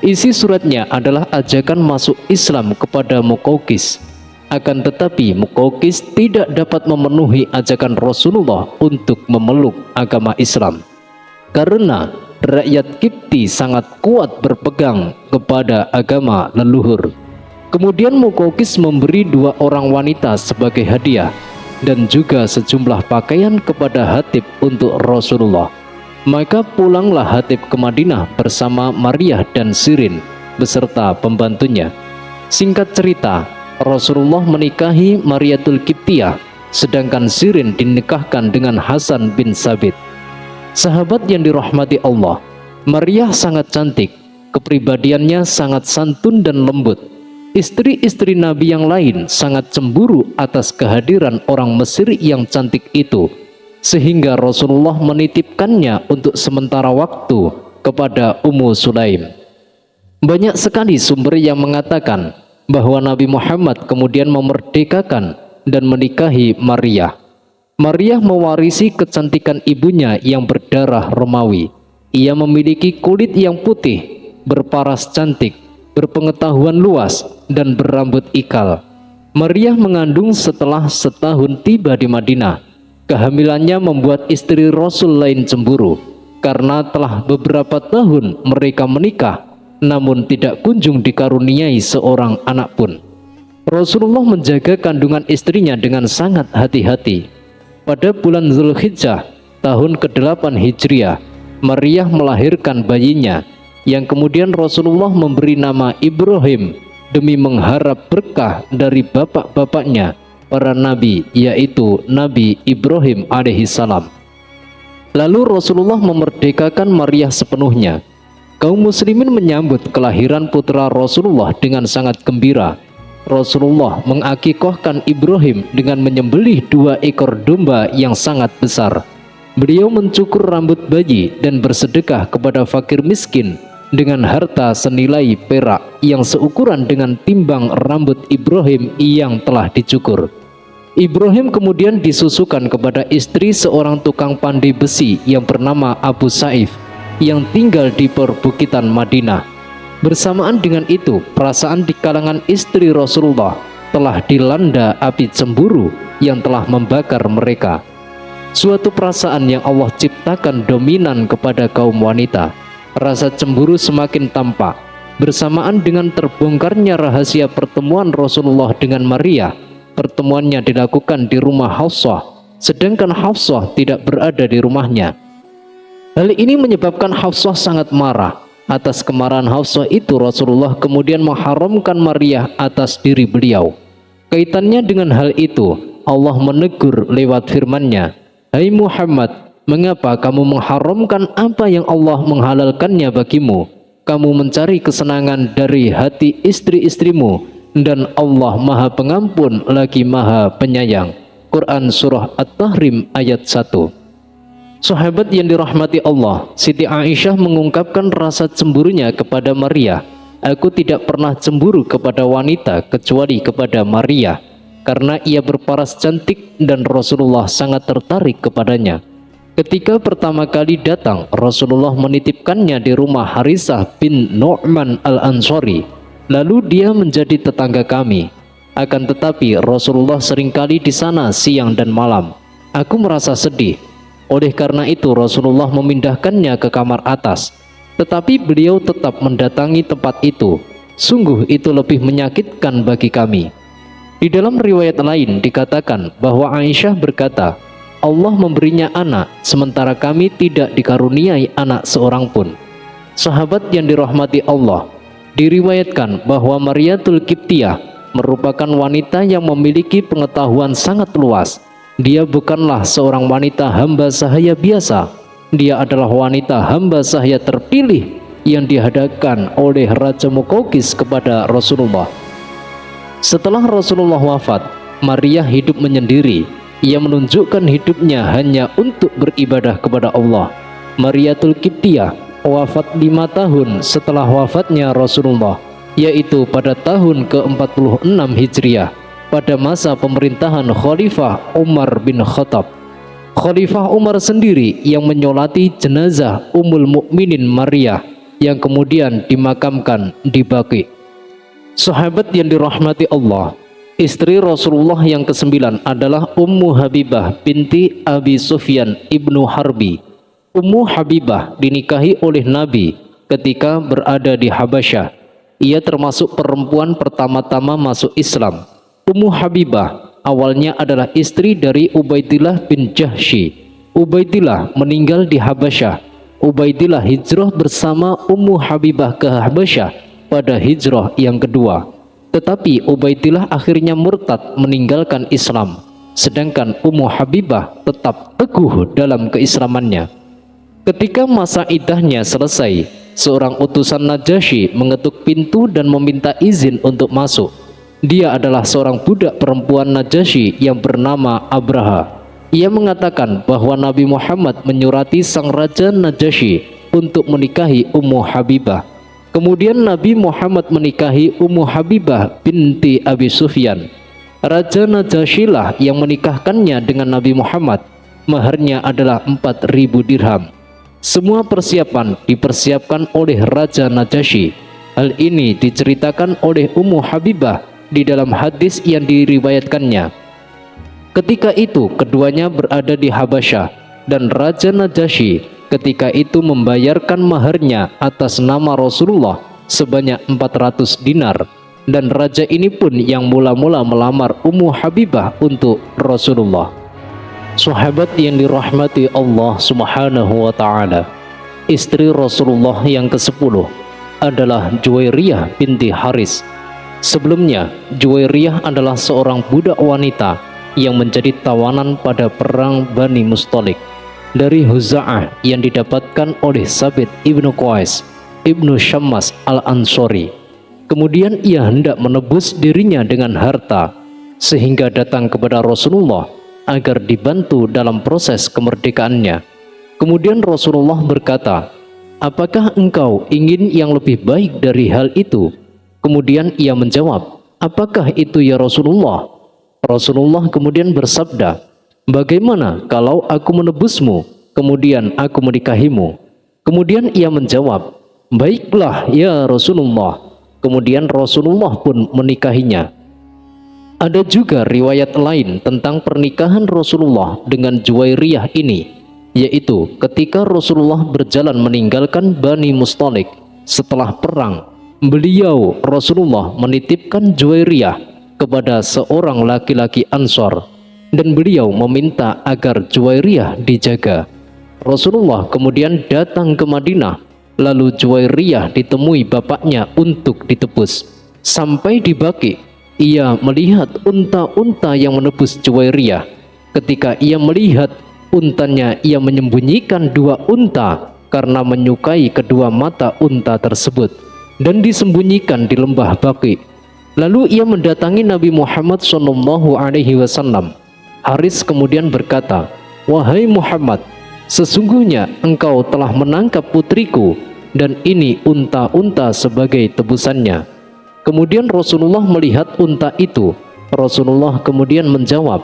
Isi suratnya adalah ajakan masuk Islam kepada Muqawqis. Akan tetapi Muqawqis tidak dapat memenuhi ajakan Rasulullah untuk memeluk agama Islam, karena rakyat Kipti sangat kuat berpegang kepada agama leluhur. Kemudian Muqawqis memberi 2 orang wanita sebagai hadiah dan juga sejumlah pakaian kepada Hatib untuk Rasulullah. Maka pulanglah Hatib ke Madinah bersama Maria dan Sirin beserta pembantunya. Singkat cerita, Rasulullah menikahi Mariatul Kiptiyah, sedangkan Sirin dinikahkan dengan Hasan bin Sabit. Sahabat yang dirahmati Allah, Maria sangat cantik, kepribadiannya sangat santun dan lembut. Istri-istri Nabi yang lain sangat cemburu atas kehadiran orang Mesir yang cantik itu, sehingga Rasulullah menitipkannya untuk sementara waktu kepada Ummu Sulaim. Banyak sekali sumber yang mengatakan bahwa Nabi Muhammad kemudian memerdekakan dan menikahi Maria. Maria mewarisi kecantikan ibunya yang berdarah Romawi. Ia memiliki kulit yang putih, berparas cantik, berpengetahuan luas, dan berambut ikal. Maria mengandung setelah setahun tiba di Madinah. Kehamilannya membuat istri Rasul lain cemburu, karena telah beberapa tahun mereka menikah, namun tidak kunjung dikaruniai seorang anak pun. Rasulullah menjaga kandungan istrinya dengan sangat hati-hati. Pada bulan Zulhijjah tahun ke-8 Hijriah, Maria melahirkan bayinya, yang kemudian Rasulullah memberi nama Ibrahim demi mengharap berkah dari bapak-bapaknya para nabi, yaitu Nabi Ibrahim alaihissalam. Lalu Rasulullah memerdekakan Maria sepenuhnya. Kaum muslimin menyambut kelahiran putra Rasulullah dengan sangat gembira. Rasulullah mengakikahkan Ibrahim dengan menyembelih 2 ekor domba yang sangat besar. Beliau mencukur rambut bayi dan bersedekah kepada fakir miskin dengan harta senilai perak yang seukuran dengan timbang rambut Ibrahim yang telah dicukur. Ibrahim kemudian disusukan kepada istri seorang tukang pandai besi yang bernama Abu Saif yang tinggal di perbukitan Madinah. Bersamaan dengan itu, perasaan di kalangan istri Rasulullah telah dilanda api cemburu yang telah membakar mereka. Suatu perasaan yang Allah ciptakan dominan kepada kaum wanita. Rasa cemburu semakin tampak. Bersamaan dengan terbongkarnya rahasia pertemuan Rasulullah dengan Maria, pertemuannya dilakukan di rumah Hafsah, sedangkan Hafsah tidak berada di rumahnya. Hal ini menyebabkan Hafsah sangat marah. Atas kemarahan Hafsah itu Rasulullah kemudian mengharamkan Maria atas diri beliau. Kaitannya dengan hal itu, Allah menegur lewat firman-Nya, "Hai Muhammad, mengapa kamu mengharamkan apa yang Allah menghalalkannya bagimu? Kamu mencari kesenangan dari hati istri-istrimu, dan Allah Maha Pengampun lagi Maha Penyayang." Quran Surah At-Tahrim ayat 1. Sahabat yang dirahmati Allah, Siti Aisyah mengungkapkan rasa cemburunya kepada Maria. "Aku tidak pernah cemburu kepada wanita kecuali kepada Maria, karena ia berparas cantik dan Rasulullah sangat tertarik kepadanya. Ketika pertama kali datang, Rasulullah menitipkannya di rumah Harisah bin Nu'man al-Ansari. Lalu dia menjadi tetangga kami. Akan tetapi Rasulullah seringkali di sana siang dan malam. Aku merasa sedih. Oleh karena itu Rasulullah memindahkannya ke kamar atas. Tetapi beliau tetap mendatangi tempat itu. Sungguh itu lebih menyakitkan bagi kami. Di dalam riwayat lain dikatakan bahwa Aisyah berkata, Allah memberinya anak, sementara kami tidak dikaruniai anak seorang pun. Sahabat yang dirahmati Allah, diriwayatkan bahwa Mariyatul Qibtiyah merupakan wanita yang memiliki pengetahuan sangat luas. Dia bukanlah seorang wanita hamba sahaya biasa. Dia adalah wanita hamba sahaya terpilih yang dihadapkan oleh Raja Muqawqis kepada Rasulullah. Setelah Rasulullah wafat, Maria hidup menyendiri. Ia menunjukkan hidupnya hanya untuk beribadah kepada Allah. Mariyatul Qibtiyah wafat 5 tahun setelah wafatnya Rasulullah, yaitu pada tahun ke-46 Hijriah, pada masa pemerintahan Khalifah Umar bin Khattab. Khalifah Umar sendiri yang menyolati jenazah Ummul Mukminin Maria yang kemudian dimakamkan di Baqi. Sahabat yang dirahmati Allah, istri Rasulullah yang ke-9 adalah Ummu Habibah binti Abi Sufyan ibnu Harbi. Ummu Habibah dinikahi oleh Nabi ketika berada di Habasyah. Ia termasuk perempuan pertama-tama masuk Islam. Ummu Habibah awalnya adalah istri dari Ubaidillah bin Jahsy. Ubaidillah meninggal di Habasyah. Ubaidillah hijrah bersama Ummu Habibah ke Habasyah pada hijrah yang kedua. Tetapi Ubaidillah akhirnya murtad meninggalkan Islam, sedangkan Ummu Habibah tetap teguh dalam keislamannya. Ketika masa iddahnya selesai, seorang utusan Najasyi mengetuk pintu dan meminta izin untuk masuk. Dia adalah seorang budak perempuan Najasyi yang bernama Abraha. Ia mengatakan bahwa Nabi Muhammad menyurati sang raja Najasyi untuk menikahi Ummu Habibah. Kemudian Nabi Muhammad menikahi Ummu Habibah binti Abi Sufyan. Raja Najasyi lah yang menikahkannya dengan Nabi Muhammad. Maharnya adalah 4.000 dirham. Semua persiapan dipersiapkan oleh Raja Najasyi. Hal ini diceritakan oleh Ummu Habibah di dalam hadis yang diriwayatkannya. Ketika itu keduanya berada di Habasyah, dan Raja Najasyi ketika itu membayarkan maharnya atas nama Rasulullah sebanyak 400 dinar, dan raja ini pun yang mula-mula melamar Ummu Habibah untuk Rasulullah. Sahabat yang dirahmati Allah Subhanahu wa ta'ala, istri Rasulullah yang ke-10 adalah Juwairiyah binti Haris. Sebelumnya, Juwairiyah adalah seorang budak wanita yang menjadi tawanan pada perang Bani Mustalik dari Huza'ah yang didapatkan oleh Sabit ibnu Qais ibnu Syammas al-Ansori. Kemudian ia hendak menebus dirinya dengan harta, sehingga datang kepada Rasulullah agar dibantu dalam proses kemerdekaannya. Kemudian Rasulullah berkata, "Apakah engkau ingin yang lebih baik dari hal itu?" Kemudian ia menjawab, "Apakah itu ya Rasulullah?" Rasulullah kemudian bersabda, "Bagaimana kalau aku menebusmu, kemudian aku menikahimu?" Kemudian ia menjawab, "Baiklah ya Rasulullah." Kemudian Rasulullah pun menikahinya. Ada juga riwayat lain tentang pernikahan Rasulullah dengan Juwairiyah ini, yaitu ketika Rasulullah berjalan meninggalkan Bani Mustalik setelah perang, beliau Rasulullah menitipkan Juwairiyah kepada seorang laki-laki Ansor, dan beliau meminta agar Juwairiyah dijaga. Rasulullah kemudian datang ke Madinah, lalu Juwairiyah ditemui bapaknya untuk ditebus. Sampai di Baqi, ia melihat unta-unta yang menebus Juwairiyah. Ketika ia melihat untanya, ia menyembunyikan 2 unta karena menyukai kedua mata unta tersebut, dan disembunyikan di lembah Baqi. Lalu ia mendatangi Nabi Muhammad SAW. Haris kemudian berkata, "Wahai Muhammad, sesungguhnya engkau telah menangkap putriku, dan ini unta-unta sebagai tebusannya." Kemudian Rasulullah melihat unta itu. Rasulullah kemudian menjawab,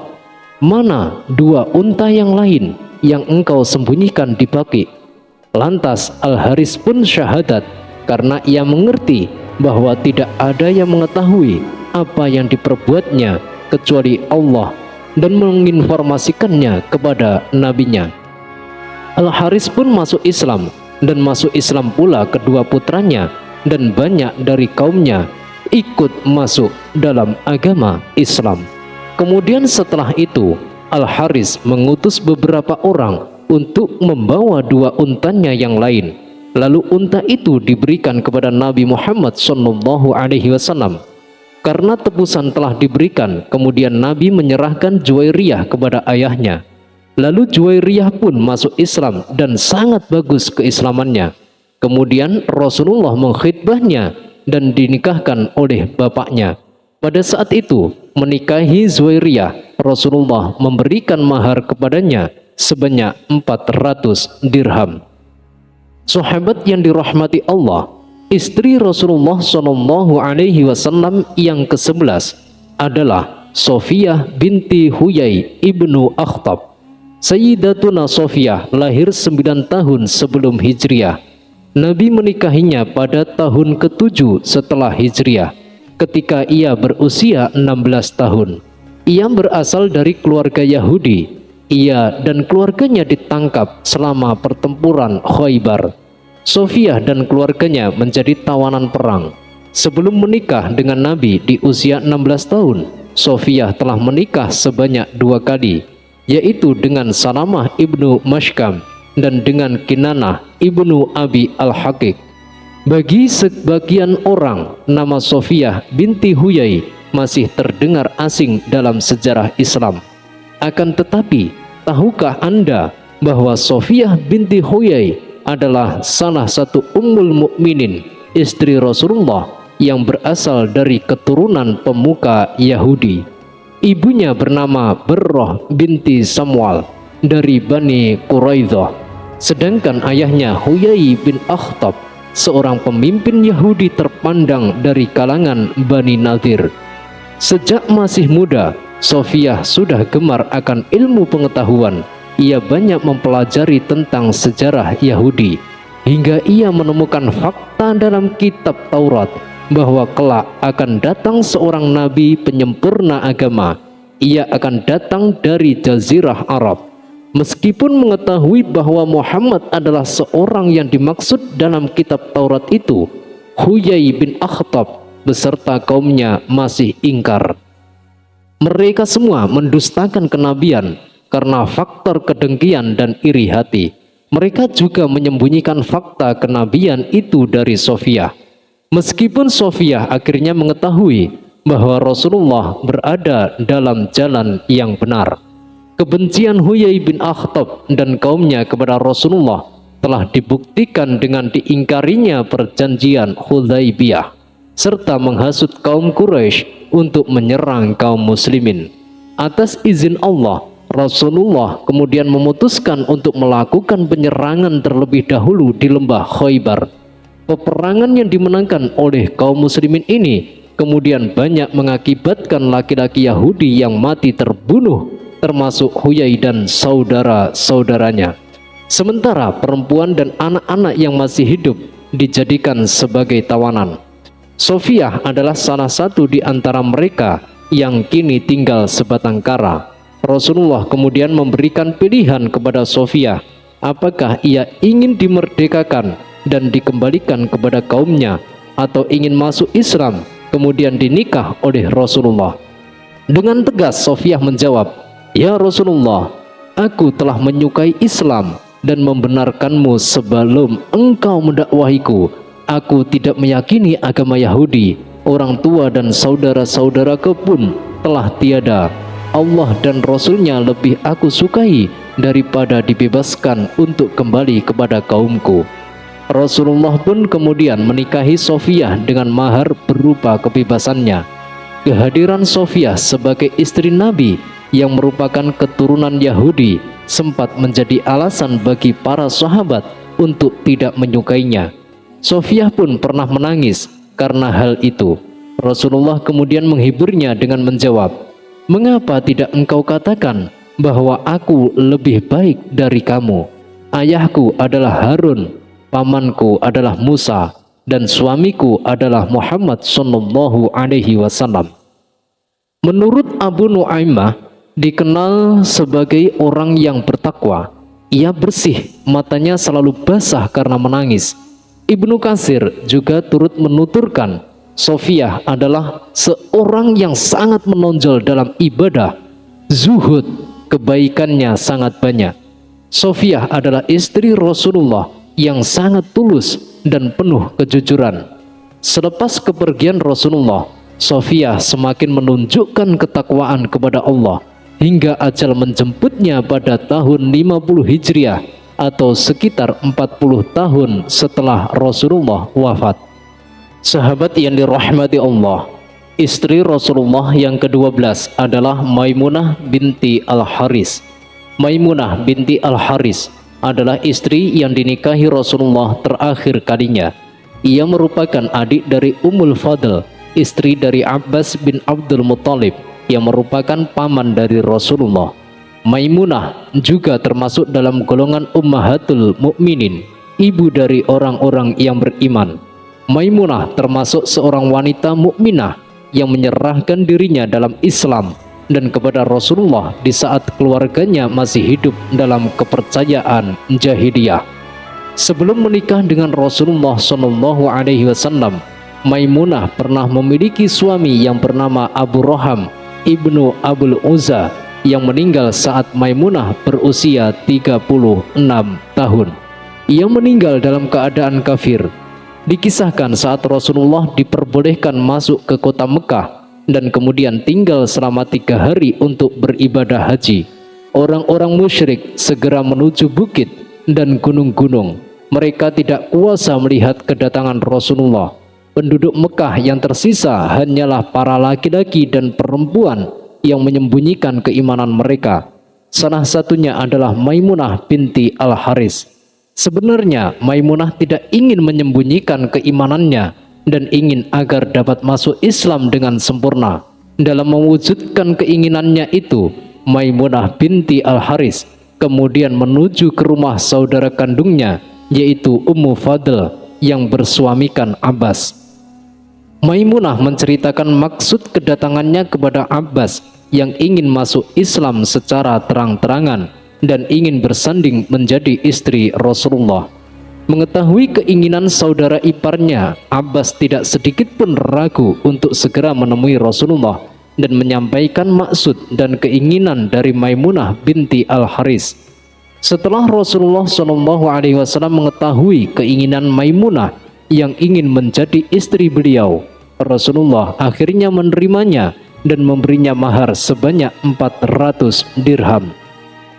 "Mana 2 unta yang lain yang engkau sembunyikan di Baqi?" Lantas Al-Haris pun syahadat, karena ia mengerti bahwa tidak ada yang mengetahui apa yang diperbuatnya kecuali Allah, dan menginformasikannya kepada nabinya. Al-Haris pun masuk Islam dan masuk Islam pula kedua putranya, dan banyak dari kaumnya ikut masuk dalam agama Islam. Kemudian setelah itu Al-Haris mengutus beberapa orang untuk membawa dua untanya yang lain. Lalu unta itu diberikan kepada Nabi Muhammad SAW. Karena tebusan telah diberikan, kemudian Nabi menyerahkan Juwairiyah kepada ayahnya. Lalu Juwairiyah pun masuk Islam dan sangat bagus keislamannya. Kemudian Rasulullah mengkhitbahnya dan dinikahkan oleh bapaknya. Pada saat itu menikahi Juwairiyah, Rasulullah memberikan mahar kepadanya sebanyak 400 dirham. Sahabat yang dirahmati Allah, istri Rasulullah SAW yang ke-11 adalah Sofiyah binti Huyai ibnu Akhtab. Sayyidatuna Sofiyah lahir 9 tahun sebelum Hijriah. Nabi menikahinya pada tahun ke-7 setelah Hijriah, ketika ia berusia 16 tahun. Ia berasal dari keluarga Yahudi. Ia dan keluarganya ditangkap selama pertempuran Khaybar. Sofiyah dan keluarganya menjadi tawanan perang. Sebelum menikah dengan Nabi di usia 16 tahun, Sofiyah telah menikah sebanyak 2 kali, yaitu dengan Salamah ibnu Mashkam dan dengan Kinanah ibnu Abi Al-Haqiq. Bagi sebagian orang, nama Sofiyah binti Huyai masih terdengar asing dalam sejarah Islam. Akan tetapi, tahukah Anda bahwa Sofiyah binti Huyai adalah salah satu ummul mukminin, istri Rasulullah yang berasal dari keturunan pemuka Yahudi. Ibunya bernama Barrah binti Samwal dari Bani Quraidah, sedangkan ayahnya Huyai bin Akhtab, seorang pemimpin Yahudi terpandang dari kalangan Bani Nadir. Sejak masih muda, Sofiyah sudah gemar akan ilmu pengetahuan. Ia banyak mempelajari tentang sejarah Yahudi, hingga ia menemukan fakta dalam kitab Taurat bahwa kelak akan datang seorang nabi penyempurna agama. Ia akan datang dari Jazirah Arab. Meskipun mengetahui bahwa Muhammad adalah seorang yang dimaksud dalam kitab Taurat itu, Huyai bin Akhtab beserta kaumnya masih ingkar. Mereka semua mendustakan kenabian karena faktor kedengkian dan iri hati. Mereka juga menyembunyikan fakta kenabian itu dari Sofiyah. Meskipun Sofiyah akhirnya mengetahui bahwa Rasulullah berada dalam jalan yang benar, kebencian Huyai bin Akhtab dan kaumnya kepada Rasulullah telah dibuktikan dengan diingkarinya perjanjian Hudzaibiyah, serta menghasut kaum Quraisy untuk menyerang kaum muslimin. Atas izin Allah, Rasulullah kemudian memutuskan untuk melakukan penyerangan terlebih dahulu di lembah Khaybar. Peperangan yang dimenangkan oleh kaum muslimin ini kemudian banyak mengakibatkan laki-laki Yahudi yang mati terbunuh, termasuk Huyai dan saudara-saudaranya. Sementara perempuan dan anak-anak yang masih hidup dijadikan sebagai tawanan. Sofiyah adalah salah satu di antara mereka yang kini tinggal sebatang kara. Rasulullah kemudian memberikan pilihan kepada Sofiyah, apakah ia ingin dimerdekakan dan dikembalikan kepada kaumnya, atau ingin masuk Islam kemudian dinikah oleh Rasulullah. Dengan tegas Sofiyah menjawab, "Ya Rasulullah, aku telah menyukai Islam dan membenarkanmu sebelum engkau mendakwahiku. Aku tidak meyakini agama Yahudi. Orang tua dan saudara-saudaraku pun telah tiada. Allah dan Rasulnya lebih aku sukai daripada dibebaskan untuk kembali kepada kaumku." Rasulullah pun kemudian menikahi Sofiyah dengan mahar berupa kebebasannya. Kehadiran Sofiyah sebagai istri Nabi yang merupakan keturunan Yahudi sempat menjadi alasan bagi para sahabat untuk tidak menyukainya. Sofiyah pun pernah menangis karena hal itu. Rasulullah kemudian menghiburnya dengan menjawab, "Mengapa tidak engkau katakan bahwa aku lebih baik dari kamu? Ayahku adalah Harun, pamanku adalah Musa, dan suamiku adalah Muhammad SAW." Menurut Abu Nu'aimah, dikenal sebagai orang yang bertakwa. ia bersih, matanya selalu basah karena menangis. Ibnu Katsir juga turut menuturkan, Sofiyah adalah seorang yang sangat menonjol dalam ibadah, zuhud, kebaikannya sangat banyak. Sofiyah adalah istri Rasulullah yang sangat tulus dan penuh kejujuran. Selepas kepergian Rasulullah, Sofiyah semakin menunjukkan ketakwaan kepada Allah hingga ajal menjemputnya pada tahun 50 Hijriah atau sekitar 40 tahun setelah Rasulullah wafat. Sahabat yang dirahmati Allah, istri Rasulullah yang ke-12 adalah Maimunah binti Al-Haris. Maimunah binti Al-Haris adalah istri yang dinikahi Rasulullah terakhir kalinya. Ia merupakan adik dari Ummul Fadl, istri dari Abbas bin Abdul Muttalib yang merupakan paman dari Rasulullah. Maimunah juga termasuk dalam golongan Ummahatul Mukminin, ibu dari orang-orang yang beriman. Maimunah termasuk seorang wanita mukminah yang menyerahkan dirinya dalam Islam dan kepada Rasulullah di saat keluarganya masih hidup dalam kepercayaan jahiliyah. Sebelum menikah dengan Rasulullah SAW, Maimunah pernah memiliki suami yang bernama Abu Roham ibnu Abul Uzza yang meninggal saat Maimunah berusia 36 tahun. Ia meninggal dalam keadaan kafir. Dikisahkan saat Rasulullah diperbolehkan masuk ke kota Mekah dan kemudian tinggal selama 3 hari untuk beribadah haji, orang-orang musyrik segera menuju bukit dan gunung-gunung. Mereka tidak kuasa melihat kedatangan Rasulullah. Penduduk Mekah yang tersisa hanyalah para laki-laki dan perempuan yang menyembunyikan keimanan mereka. Salah satunya adalah Maimunah binti Al-Haris. Sebenarnya Maimunah tidak ingin menyembunyikan keimanannya dan ingin agar dapat masuk Islam dengan sempurna. Dalam mewujudkan keinginannya itu, Maimunah binti Al-Haris kemudian menuju ke rumah saudara kandungnya, yaitu Ummu Fadl yang bersuamikan Abbas. Maimunah menceritakan maksud kedatangannya kepada Abbas yang ingin masuk Islam secara terang-terangan dan ingin bersanding menjadi istri Rasulullah. Mengetahui keinginan saudara iparnya, Abbas tidak sedikit pun ragu untuk segera menemui Rasulullah dan menyampaikan maksud dan keinginan dari Maimunah binti Al-Haris. Setelah Rasulullah SAW mengetahui keinginan Maimunah yang ingin menjadi istri beliau, Rasulullah akhirnya menerimanya dan memberinya mahar sebanyak 400 dirham.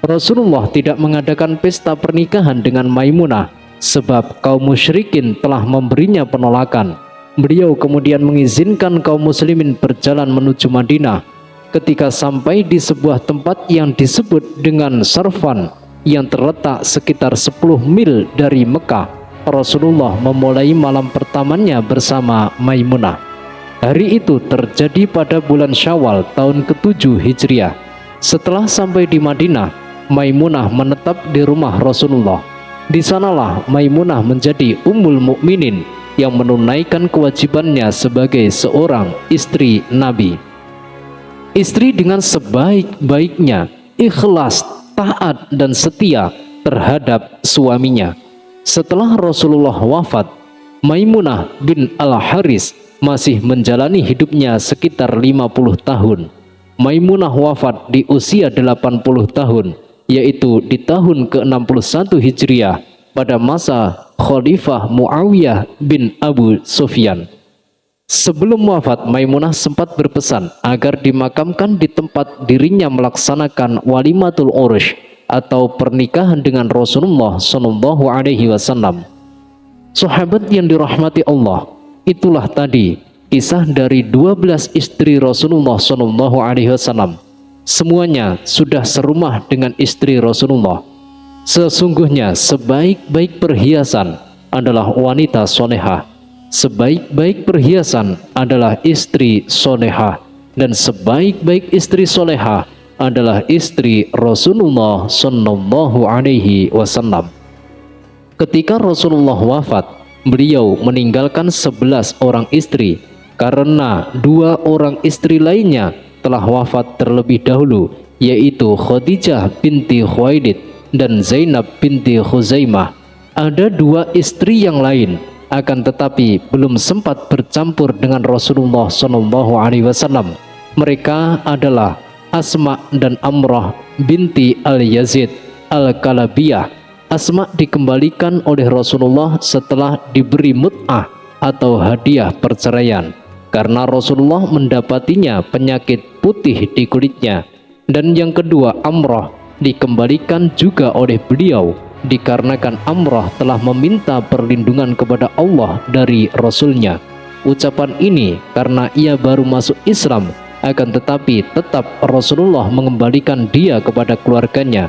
Rasulullah tidak mengadakan pesta pernikahan dengan Maimunah sebab kaum musyrikin telah memberinya penolakan. Beliau kemudian mengizinkan kaum muslimin berjalan menuju Madinah. Ketika sampai di sebuah tempat yang disebut dengan Sarfan yang terletak sekitar 10 mil dari Mekah, Rasulullah memulai malam pertamanya bersama Maimunah. Hari itu terjadi pada bulan Syawal tahun ke-7 Hijriah. Setelah sampai di Madinah, Maimunah menetap di rumah Rasulullah. Di sanalah Maimunah menjadi Ummul Mukminin yang menunaikan kewajibannya sebagai seorang istri Nabi. Istri dengan sebaik-baiknya, ikhlas, taat dan setia terhadap suaminya. Setelah Rasulullah wafat, Maimunah bin Al-Haris masih menjalani hidupnya sekitar 50 tahun. Maimunah wafat di usia 80 tahun, yaitu di tahun ke-61 Hijriah pada masa Khalifah Muawiyah bin Abu Sufyan. Sebelum wafat, Maimunah sempat berpesan agar dimakamkan di tempat dirinya melaksanakan walimatul urush atau pernikahan dengan Rasulullah SAW. Sahabat yang dirahmati Allah, itulah tadi kisah dari 12 istri Rasulullah SAW. Semuanya sudah serumah dengan istri Rasulullah. Sesungguhnya sebaik-baik perhiasan adalah wanita solehah, sebaik-baik perhiasan adalah istri solehah, dan sebaik-baik istri solehah adalah istri Rasulullah SAW. Ketika Rasulullah wafat, beliau meninggalkan 11 orang istri karena 2 orang istri lainnya telah wafat terlebih dahulu, yaitu Khadijah binti Khuwailid dan Zainab binti Khuzaimah. Ada dua istri yang lain, akan tetapi belum sempat bercampur dengan Rasulullah SAW. Mereka adalah Asma dan Amrah binti Al-Yazid Al-Kalabiyah. Asma dikembalikan oleh Rasulullah setelah diberi mut'ah atau hadiah perceraian, karena Rasulullah mendapatinya penyakit putih di kulitnya. Dan yang kedua, Amrah dikembalikan juga oleh beliau dikarenakan Amrah telah meminta perlindungan kepada Allah dari Rasulnya. Ucapan ini karena ia baru masuk Islam, akan tetapi tetap Rasulullah mengembalikan dia kepada keluarganya.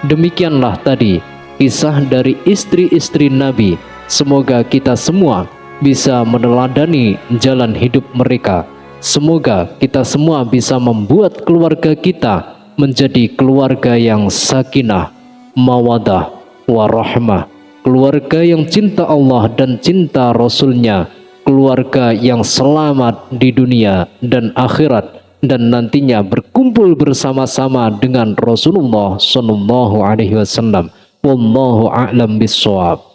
Demikianlah tadi kisah dari istri-istri Nabi. Semoga kita semua bisa meneladani jalan hidup mereka. Semoga kita semua bisa membuat keluarga kita menjadi keluarga yang sakinah, mawadah, warahmah, keluarga yang cinta Allah dan cinta Rasulnya, keluarga yang selamat di dunia dan akhirat, dan nantinya berkumpul bersama-sama dengan Rasulullah SAW. Wallahu a'lam bishawab.